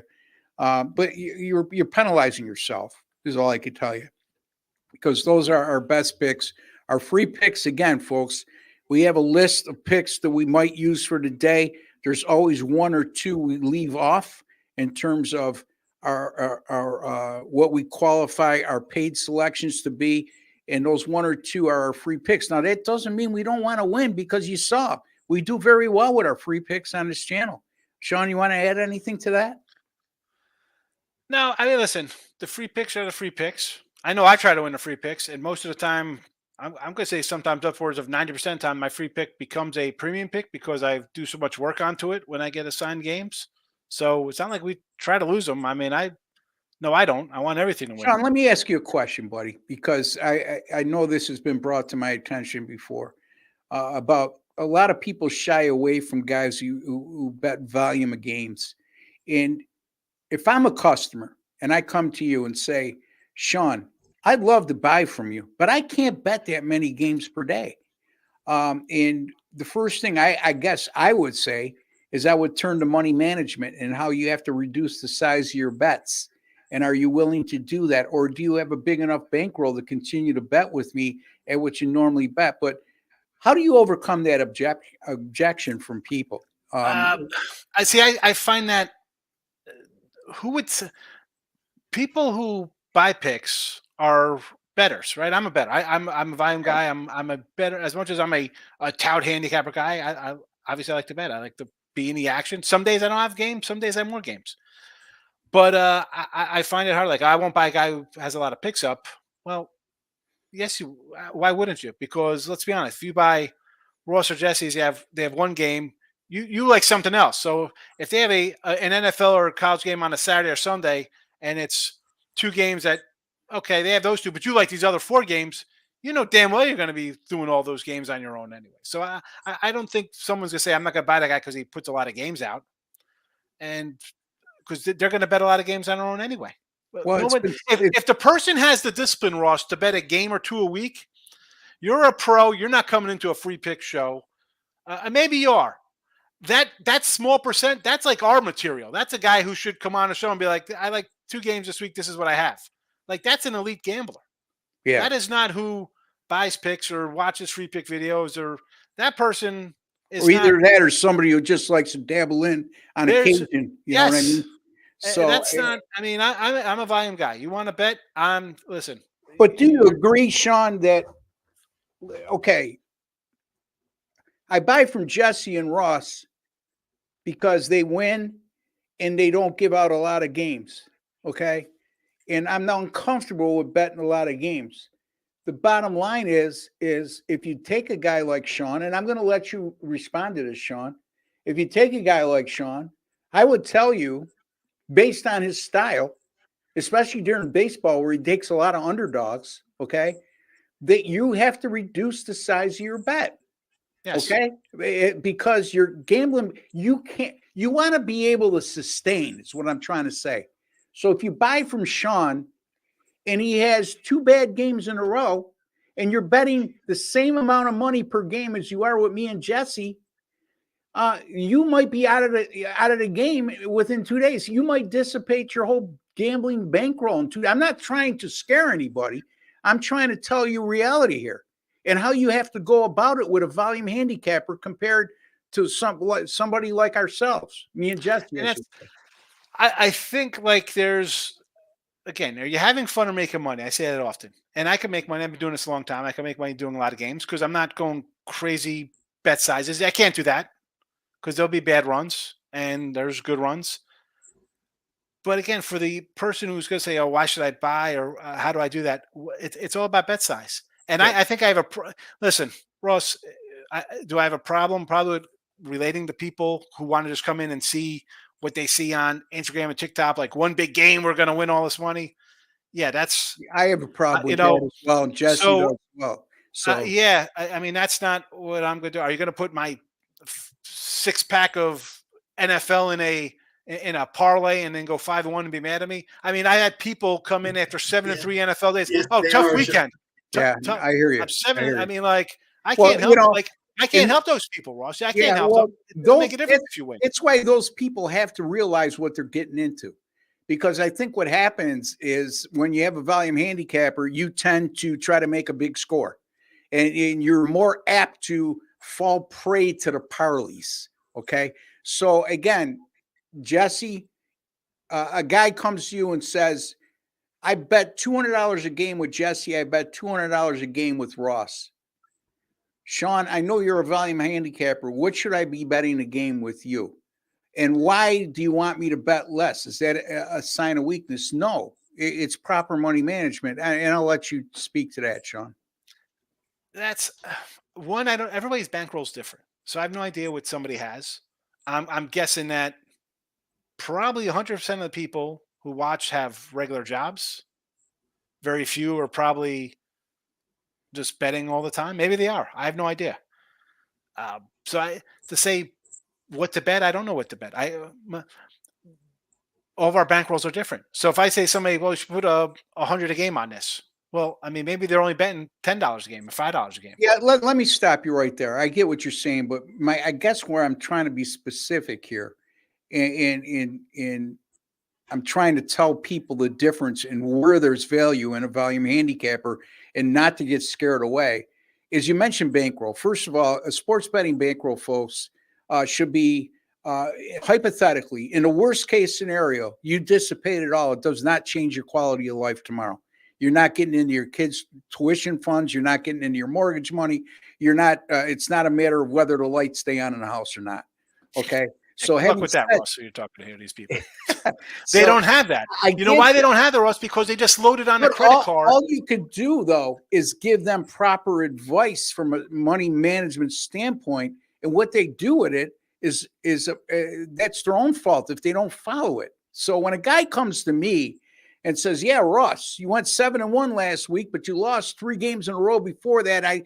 S1: But you're penalizing yourself is all I could tell you, because those are our best picks, our free picks. Again, folks, we have a list of picks that we might use for today. There's always 1 or 2 we leave off in terms of our what we qualify our paid selections to be, and those 1 or 2 are our free picks. Now, that doesn't mean we don't want to win, because you saw we do very well with our free picks on this channel. Sean, you want to add anything to that?
S2: No, I mean, listen, the free picks are the free picks. I know I try to win the free picks, and most of the time, I'm going to say sometimes upwards of 90% of the time, my free pick becomes a premium pick because I do so much work onto it when I get assigned games. So it's not like we try to lose them. I mean, I don't. I want everything to win.
S1: Sean, let me ask you a question, buddy, because I know this has been brought to my attention before about a lot of people shy away from guys who bet volume of games. And if I'm a customer and I come to you and say, Sean, I'd love to buy from you, but I can't bet that many games per day. And the first thing I guess I would say is I would turn to money management and how you have to reduce the size of your bets. And are you willing to do that? Or do you have a big enough bankroll to continue to bet with me at what you normally bet? But how do you overcome that objection from people?
S2: I see. I find that people who buy picks are bettors, right? I'm a bettor. I'm a volume guy. I'm a bettor as much as I'm a tout handicapper guy. obviously I like to bet. I like to be in the action. Some days I don't have games. Some days I have more games. But I find it hard. Like I won't buy a guy who has a lot of picks up. Well, yes, why wouldn't you? Because let's be honest, if you buy Ross or Jesse's, they have one game. You like something else. So if they have an NFL or a college game on a Saturday or Sunday, and it's two games that they have those two, but you like these other four games, you know damn well you're going to be doing all those games on your own anyway. So I don't think someone's going to say I'm not going to buy that guy because he puts a lot of games out, and because they're going to bet a lot of games on their own anyway.
S1: Well,
S2: if the person has the discipline, Ross, to bet a game or two a week, you're a pro. You're not coming into a free pick show. Maybe you are. That small percent, that's like our material. That's a guy who should come on a show and be like, I like 2 games this week. This is what I have. Like, that's an elite gambler.
S1: Yeah.
S2: That is not who buys picks or watches free pick videos, or that person is
S1: or either that or somebody who just likes to dabble in on occasion. You know what I mean?
S2: So that's not, I mean, I'm a volume guy. You want to bet? Listen.
S1: But do you agree, Sean, that, okay, I buy from Jesse and Ross because they win and they don't give out a lot of games, okay? And I'm not uncomfortable with betting a lot of games. The bottom line is if you take a guy like Sean, and I'm going to let you respond to this, Sean. If you take a guy like Sean, I would tell you, based on his style, especially during baseball where he takes a lot of underdogs, okay, that you have to reduce the size of your bet.
S2: Yes.
S1: Okay, because you're gambling, you want to be able to sustain, is what I'm trying to say. So if you buy from Sean and he has 2 bad games in a row and you're betting the same amount of money per game as you are with me and Jesse, you might be out of the game within 2 days. You might dissipate your whole gambling bankroll in 2 days. I'm not trying to scare anybody. I'm trying to tell you reality here and how you have to go about it with a volume handicapper compared to somebody like ourselves, me and Jesse.
S2: I think like there's, again, are you having fun or making money? I say that often. And I can make money. I've been doing this a long time. I can make money doing a lot of games because I'm not going crazy bet sizes. I can't do that because there'll be bad runs and there's good runs. But again, for the person who's going to say, oh, why should I buy or how do I do that? It's all about bet size. And I think I have listen, Ross, do I have a problem probably with relating to people who want to just come in and see what they see on Instagram and TikTok, like one big game, we're going to win all this money. Yeah,
S1: I have a problem with that as well. And Jesse does as well. So
S2: yeah, I mean, that's not what I'm going to do. Are you going to put my 6-pack of NFL in a parlay and then go 5-1 and be mad at me? I mean, I had people come in after 7-3 NFL days.
S3: Yes,
S2: tough weekend.
S1: Yeah, I hear you.
S2: I'm 7.
S1: I
S2: mean, like, I can't help I can't help those people, Ross. I can't help them. It'll make a difference if you win.
S1: It's why those people have to realize what they're getting into. Because I think what happens is when you have a volume handicapper, you tend to try to make a big score. And you're more apt to fall prey to the parlays. Okay. So again, Jesse, a guy comes to you and says, I bet $200 a game with Jesse. I bet $200 a game with Ross. Sean, I know you're a volume handicapper. What should I be betting a game with you? And why do you want me to bet less? Is that a sign of weakness? No, it's proper money management. And I'll let you speak to that, Sean.
S2: That's one. Everybody's bankroll's different. So I have no idea what somebody has. I'm guessing that probably 100% of the people who watch have regular jobs. Very few are probably just betting all the time. Maybe they are. I have no idea. To say what to bet, I don't know what to bet. All of our bankrolls are different. So if I say somebody, well, you should put 100 a game on this. Well, I mean, maybe they're only betting $10 a game or $5 a game.
S1: Yeah, let me stop you right there. I get what you're saying, but I guess where I'm trying to be specific here, and I'm trying to tell people the difference in where there's value in a volume handicapper and not to get scared away, is you mentioned bankroll. First of all, a sports betting bankroll, folks, should be hypothetically, in the worst case scenario, you dissipate it all. It does not change your quality of life tomorrow. You're not getting into your kids' tuition funds. You're not getting into your mortgage money. You're not. It's not a matter of whether the lights stay on in the house or not. Okay. So
S2: Good luck with that, Ross. Who you're talking to here, these people. They don't have that. You know why they don't have that, Ross? Because they just loaded on a credit card.
S1: All you could do, though, is give them proper advice from a money management standpoint. And what they do with it is that's their own fault if they don't follow it. So when a guy comes to me and says, yeah, Ross, you went 7-1 last week, but you lost 3 games in a row before that. I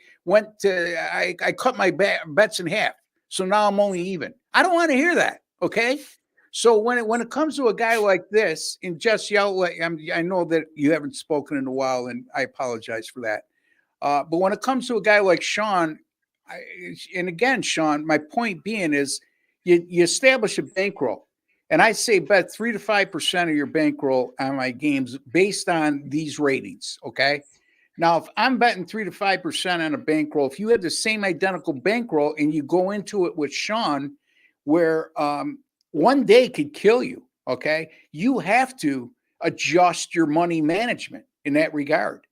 S1: cut my bets in half. So now I'm only even. I don't want to hear that. Okay. So when it comes to a guy like this, and Jesse, I know that you haven't spoken in a while, and I apologize for that. But when it comes to a guy like Sean, and again, Sean, my point being is you establish a bankroll. And I say bet 3 to 5% of your bankroll on my games based on these ratings. Okay. Now, if I'm betting 3 to 5% on a bankroll, if you have the same identical bankroll and you go into it with Sean, where one day could kill you, okay, you have to adjust your money management in that regard.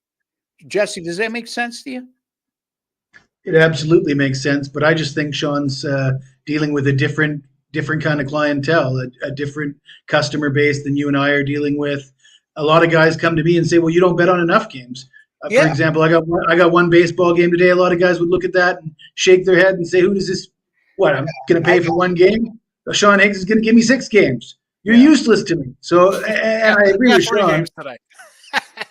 S1: Jesse, does that make sense to you?
S3: It absolutely makes sense, but I just think Sean's dealing with a different kind of clientele, a different customer base than you and I are dealing with. A lot of guys come to me and say, well, you don't bet on enough games. For example, I got one baseball game today. A lot of guys would look at that and shake their head and say, who does this? What, I'm going to pay for one game? Sean Higgs is going to give me 6 games. You're useless to me. So, and I agree with Sean.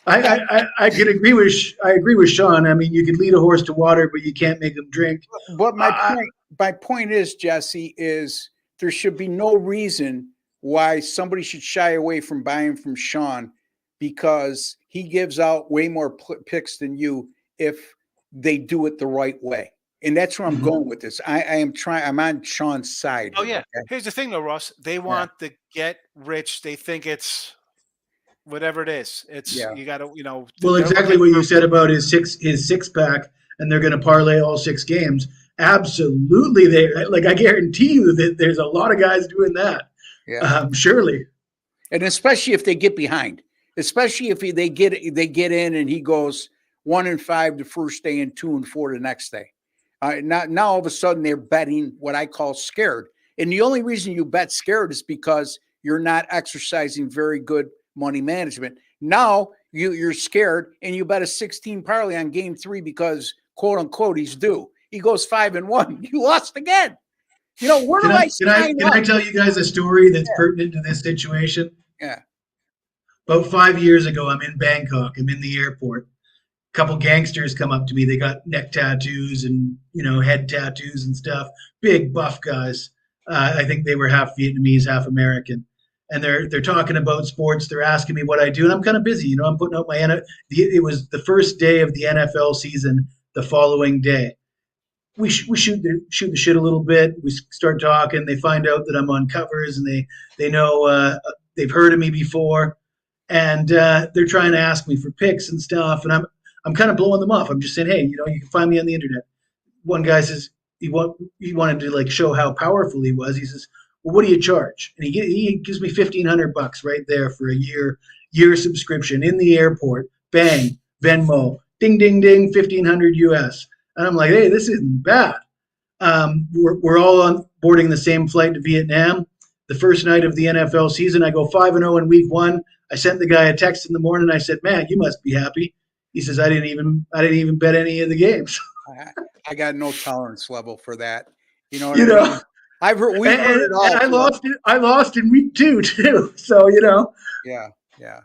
S3: I can agree with Sean. I mean, you can lead a horse to water, but you can't make him drink.
S1: But my point is, Jesse, is there should be no reason why somebody should shy away from buying from Sean, because he gives out way more picks than you if they do it the right way. And that's where I'm going with this. I'm on Sean's side.
S2: Oh, yeah. Okay? Here's the thing, though, Ross. They want to get rich. They think it's whatever it is. It's you got to,
S3: Well, exactly what you said about his six pack, and they're going to parlay all 6 games. Absolutely, I guarantee you that there's a lot of guys doing that. Yeah, surely.
S1: And especially if they get behind, especially if they get in and he goes 1-5 the first day and 2-4 the next day. Now all of a sudden they're betting what I call scared. And the only reason you bet scared is because you're not exercising very good money management. Now you're scared and you bet a 16 parlay on game 3 because quote unquote he's due. He goes 5-1. You lost again. Where do I sign up?
S3: Can I tell you guys a story that's pertinent to this situation?
S1: Yeah.
S3: About 5 years ago, I'm in Bangkok. I'm in the airport. A couple gangsters come up to me. They got neck tattoos and head tattoos and stuff. Big buff guys. I think they were half Vietnamese, half American. And they're talking about sports. They're asking me what I do, and I'm kind of busy. I'm putting out my it was the first day of the NFL season. The following day, we shoot the shit a little bit. We start talking. They find out that I'm on covers, and they know they've heard of me before, and they're trying to ask me for picks and stuff. And I'm kind of blowing them off. I'm just saying, hey, you can find me on the internet. One guy says he wanted to show how powerful he was. He says, well, what do you charge? And he gives me $1,500 right there for a year subscription in the airport. Bang, Venmo, ding, ding, ding, $1,500 US. And I'm like, hey, this isn't bad. We're all on boarding the same flight to Vietnam. The first night of the NFL season, I go 5-0 in week 1. I sent the guy a text in the morning. I said, man, you must be happy. He says, I didn't even bet any of the games.
S1: I got no tolerance level for that. You know what I mean? I've heard heard it all.
S3: And I lost in week 2 too. So
S1: Yeah.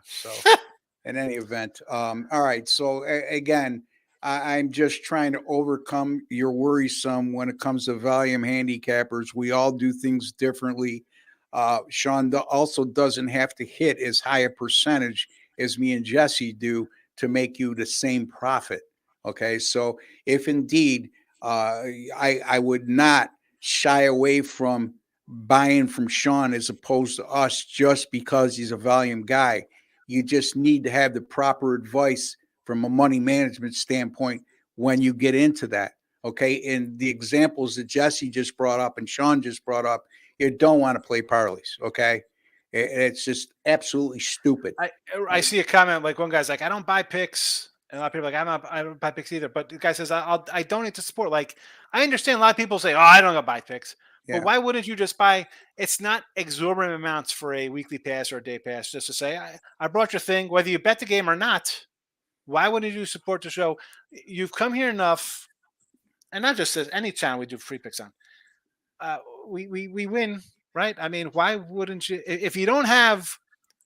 S1: So in any event, all right. So again, I'm just trying to overcome your worrisome when it comes to volume handicappers. We all do things differently. Sean also doesn't have to hit as high a percentage as me and Jesse do to make you the same profit. Okay. So if indeed, I would not shy away from buying from Sean as opposed to us just because he's a volume guy. You just need to have the proper advice from a money management standpoint when you get into that. Okay. And the examples that Jesse just brought up and Sean just brought up, you don't want to play parlays. Okay. It's just absolutely stupid.
S2: I see a comment like one guy's like, I don't buy picks. And a lot of people are like, I don't buy picks either. But the guy says, I donate to sport. Like, I understand a lot of people say, oh, I don't buy picks.
S1: Yeah.
S2: But why wouldn't you just buy? It's not exorbitant amounts for a weekly pass or a day pass. Just to say, I brought your thing, whether you bet the game or not. Why wouldn't you support the show? You've come here enough, and not just as any channel we do free picks on. We win, right? I mean, why wouldn't you? If you don't have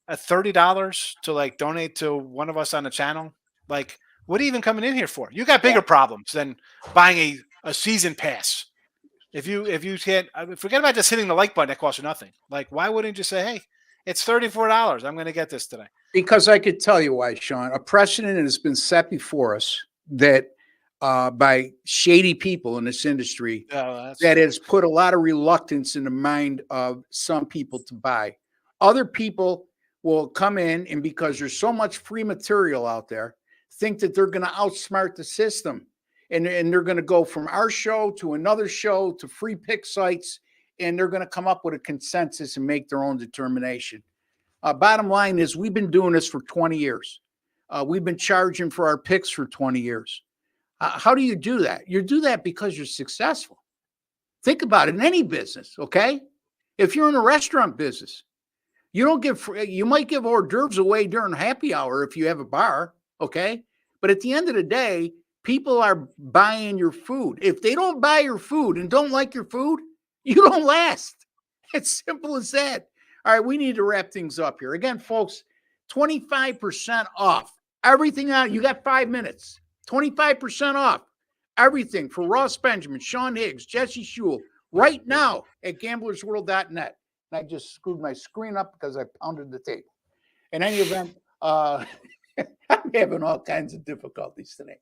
S2: a $30 to like donate to one of us on the channel, like, what are you even coming in here for? You got bigger problems than buying a season pass. If you can't, forget about just hitting the like button that costs you nothing. Like, why wouldn't you say, hey, it's $34. I'm going to get this today.
S1: Because I could tell you why, Sean. A precedent has been set before us that by shady people in this industry that has put a lot of reluctance in the mind of some people to buy. Other people will come in, and because there's so much free material out there, think that they're going to outsmart the system. And they're going to go from our show to another show to free pick sites, and they're going to come up with a consensus and make their own determination. Bottom line is, we've been doing this for 20 years. We've been charging for our picks for 20 years. How do you do that? You do that because you're successful. Think about it in any business, okay? If you're in a restaurant business, you don't give free, you might give hors d'oeuvres away during happy hour if you have a bar, okay? But at the end of the day, people are buying your food. If they don't buy your food and don't like your food, you don't last. It's simple as that. All right, we need to wrap things up here. Again, folks, 25% off everything out. You got 5 minutes. 25% off everything for Ross Benjamin, Sean Higgs, Jesse Schule right now at gamblersworld.net. And I just screwed my screen up because I pounded the table. In any event, I'm having all kinds of difficulties today.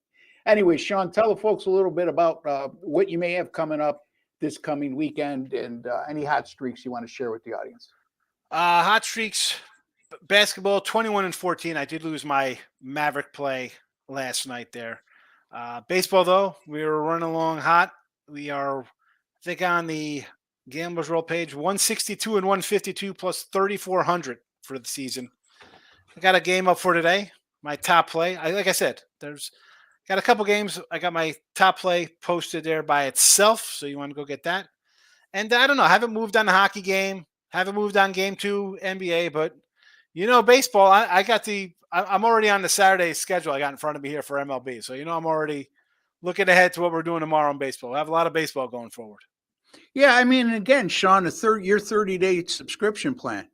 S1: Anyway, Sean, tell the folks a little bit about what you may have coming up this coming weekend and any hot streaks you want to share with the audience.
S2: Hot streaks, basketball, 21-14. I did lose my Maverick play last night there. Baseball, though, we were running along hot. We are, I think, on the Gamblers Roll page, 162 and 152 plus 3,400 for the season. I got a game up for today. My top play. Like I said, there's got a couple games. I got my top play posted there by itself, so you want to go get that. And I don't know. I haven't moved on the hockey game. Haven't moved on game 2 NBA, but baseball. I'm already on the Saturday schedule I got in front of me here for MLB. So I'm already looking ahead to what we're doing tomorrow in baseball. I have a lot of baseball going forward.
S1: Yeah, I mean, again, Sean, your 30-day subscription plan.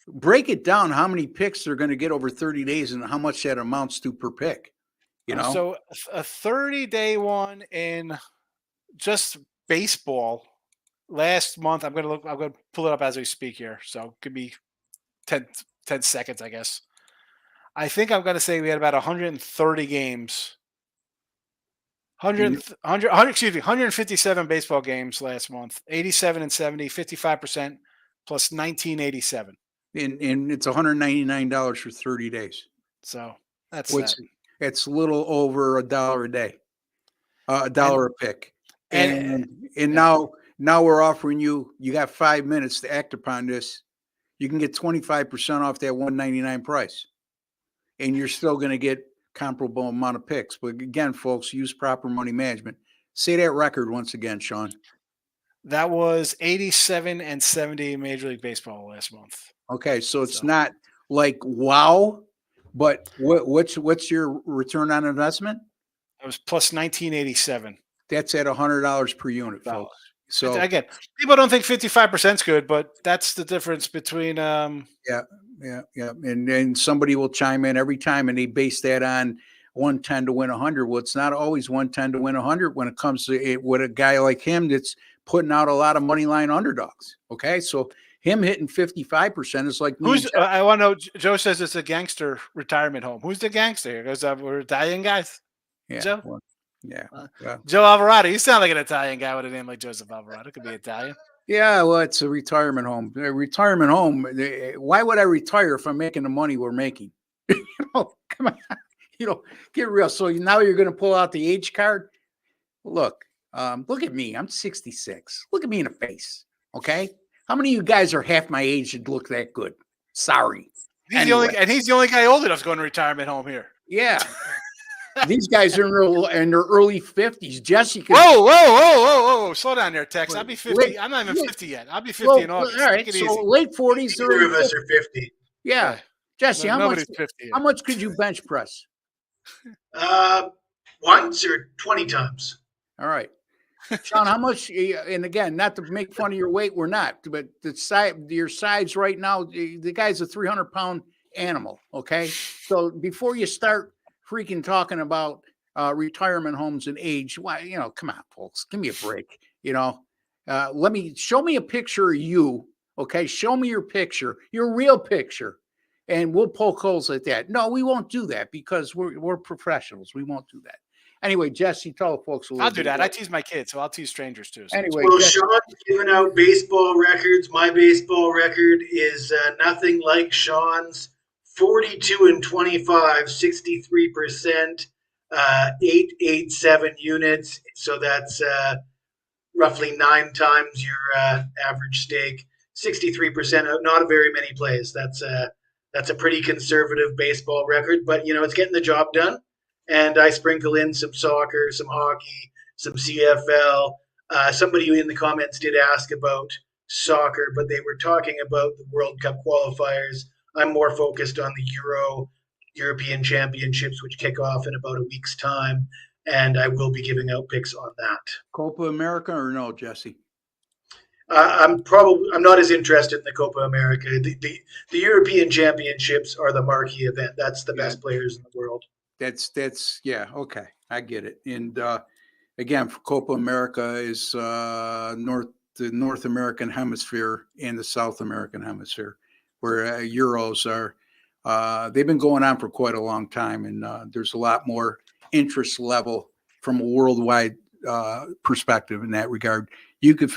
S1: Break it down. How many picks they're going to get over 30 days, and how much that amounts to per pick.
S2: So a 30-day one in just baseball. Last month, I'm going to pull it up as we speak here. So it could be 10 seconds, I guess. I think I'm going to say we had about 130 games. 157 baseball games last month. 87 and 70, 55% plus 1987.
S1: And it's $199 for 30 days.
S2: So that's
S1: it's a little over $1 a day. $1 a pick. And now we're offering you got 5 minutes to act upon this. You can get 25% off that $199 price. And you're still going to get comparable amount of picks. But again, folks, use proper money management. Say that record once again, Sean.
S2: That was 87 and 70 Major League Baseball last month.
S1: Okay, so it's not like wow, but what's your return on investment?
S2: It was plus 1987.
S1: That's at $100 per unit, folks. So
S2: again, people don't think 55% is good, but that's the difference between
S1: yeah. And somebody will chime in every time, and they base that on 110 to win 100. Well, it's not always 110 to win 100 when it comes to it with a guy like him that's putting out a lot of money line underdogs. Okay, so him hitting 55% is like me.
S2: I want to know. Joe says it's a gangster retirement home. Who's the gangster here? Because we're Italian guys.
S1: Yeah,
S2: Joe.
S1: Well, yeah.
S2: Joe Alvarado. You sound like an Italian guy with a name like Joseph Alvarado. Could be Italian.
S1: Yeah, well, it's a retirement home. A retirement home. Why would I retire if I'm making the money we're making? Come on. Get real. So now you're going to pull out the age card. Look at me. I'm 66. Look at me in the face. Okay. How many of you guys are half my age and look that good? Sorry.
S2: He's the only guy old enough going to retirement home here.
S1: Yeah. These guys are in their early 50s. Jesse can.
S2: Whoa. Slow down there, Tex. I'll be 50. I'm not even 50 yet. I'll be 50 in August.
S1: All right. So late 40s.
S3: Neither of us are 50.
S1: Yeah. Jesse,
S2: nobody's 50
S1: how much could you bench press?
S3: Once or 20 times.
S1: All right. Sean, how much? And again, not to make fun of your weight, we're not. But your size right now, the guy's a 300-pound animal. Okay. So before you start freaking talking about retirement homes and age, why, come on, folks, give me a break. Show me a picture of you. Okay. Show me your picture, your real picture, and we'll poke holes at that. No, we won't do that because we're professionals. We won't do that. Anyway, Jesse, tell the folks a little bit.
S2: I'll do that. I tease my kids, so I'll tease strangers too. So.
S1: Anyway,
S3: well, Sean's giving out baseball records. My baseball record is nothing like Sean's. 42-25, 63%, 887 units. So that's roughly 9 times your average stake. 63%, not very many plays. That's a pretty conservative baseball record, but it's getting the job done. And I sprinkle in some soccer, some hockey, some CFL. Somebody in the comments did ask about soccer, but they were talking about the World Cup qualifiers. I'm more focused on the European Championships, which kick off in about a week's time, and I will be giving out picks on that.
S1: Copa America or no, Jesse?
S3: I'm not as interested in the Copa America. The European Championships are the marquee event. That's the best players in the world.
S1: That's okay. I get it. And again, for Copa America is the North American hemisphere and the South American hemisphere, where Euros are. They've been going on for quite a long time, and there's a lot more interest level from a worldwide perspective in that regard. You could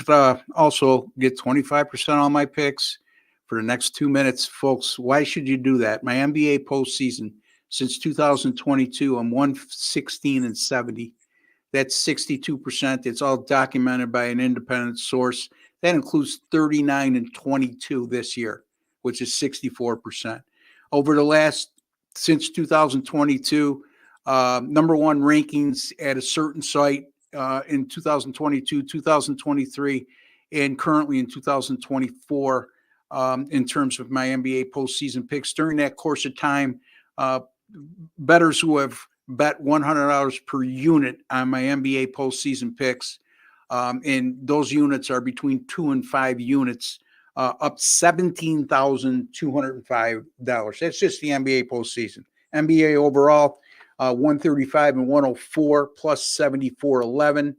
S1: also get 25% on my picks for the next 2 minutes, folks. Why should you do that? My NBA postseason. Since 2022, I'm 116-70. That's 62%. It's all documented by an independent source. That includes 39-22 this year, which is 64%. Since 2022, number one rankings at a certain site in 2022, 2023, and currently in 2024 in terms of my NBA postseason picks. During that course of time, bettors who have bet $100 per unit on my NBA postseason picks, and those units are between 2 and 5 units, up $17,205. That's just the NBA postseason. NBA overall, 135 and 104 plus 74.11.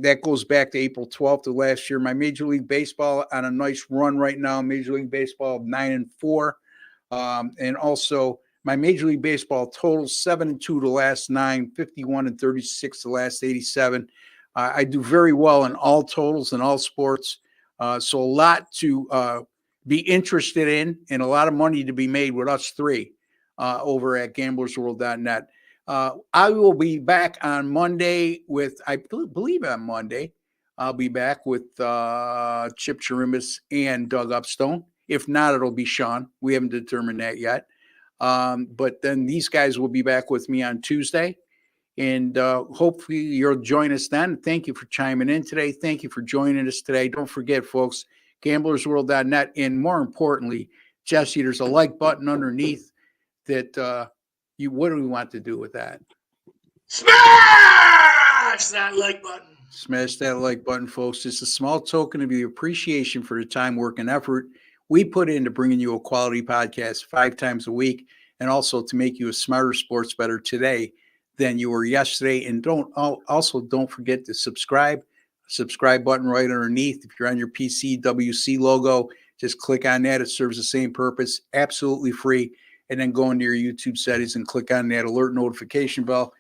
S1: That goes back to April 12th of last year. My Major League Baseball on a nice run right now. Major League Baseball 9-4, and also my Major League Baseball total 7-2 the last 9, 51-36 the last 87. I do very well in all totals and all sports. So a lot to be interested in and a lot of money to be made with us three over at gamblersworld.net. I will be back on Monday I believe on Monday, I'll be back with Chip Chirimbus and Doug Upstone. If not, it'll be Sean. We haven't determined that yet. But then these guys will be back with me on Tuesday. And hopefully you'll join us then. Thank you for chiming in today. Thank you for joining us today. Don't forget, folks, gamblersworld.net. And more importantly, Jesse, there's a like button underneath that what do we want to do with that?
S3: Smash that like button.
S1: Smash that like button, folks. It's a small token of your appreciation for the time, work, and effort we put into bringing you a quality podcast 5 times a week, and also to make you a smarter sports bettor today than you were yesterday. And don't forget to subscribe button right underneath. If you're on your PC, WC logo, just click on that. It serves the same purpose, absolutely free. And then go into your YouTube settings and click on that alert notification bell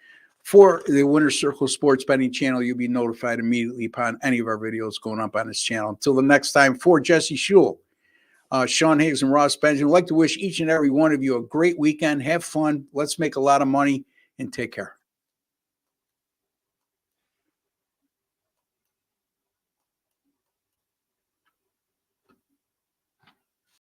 S1: for the Winner's Circle Sports Betting channel. You'll be notified immediately upon any of our videos going up on this channel. Until the next time, for Jesse Schule, Sean Higgs, and Ross Benjamin, I'd like to wish each and every one of you a great weekend. Have fun. Let's make a lot of money and take care.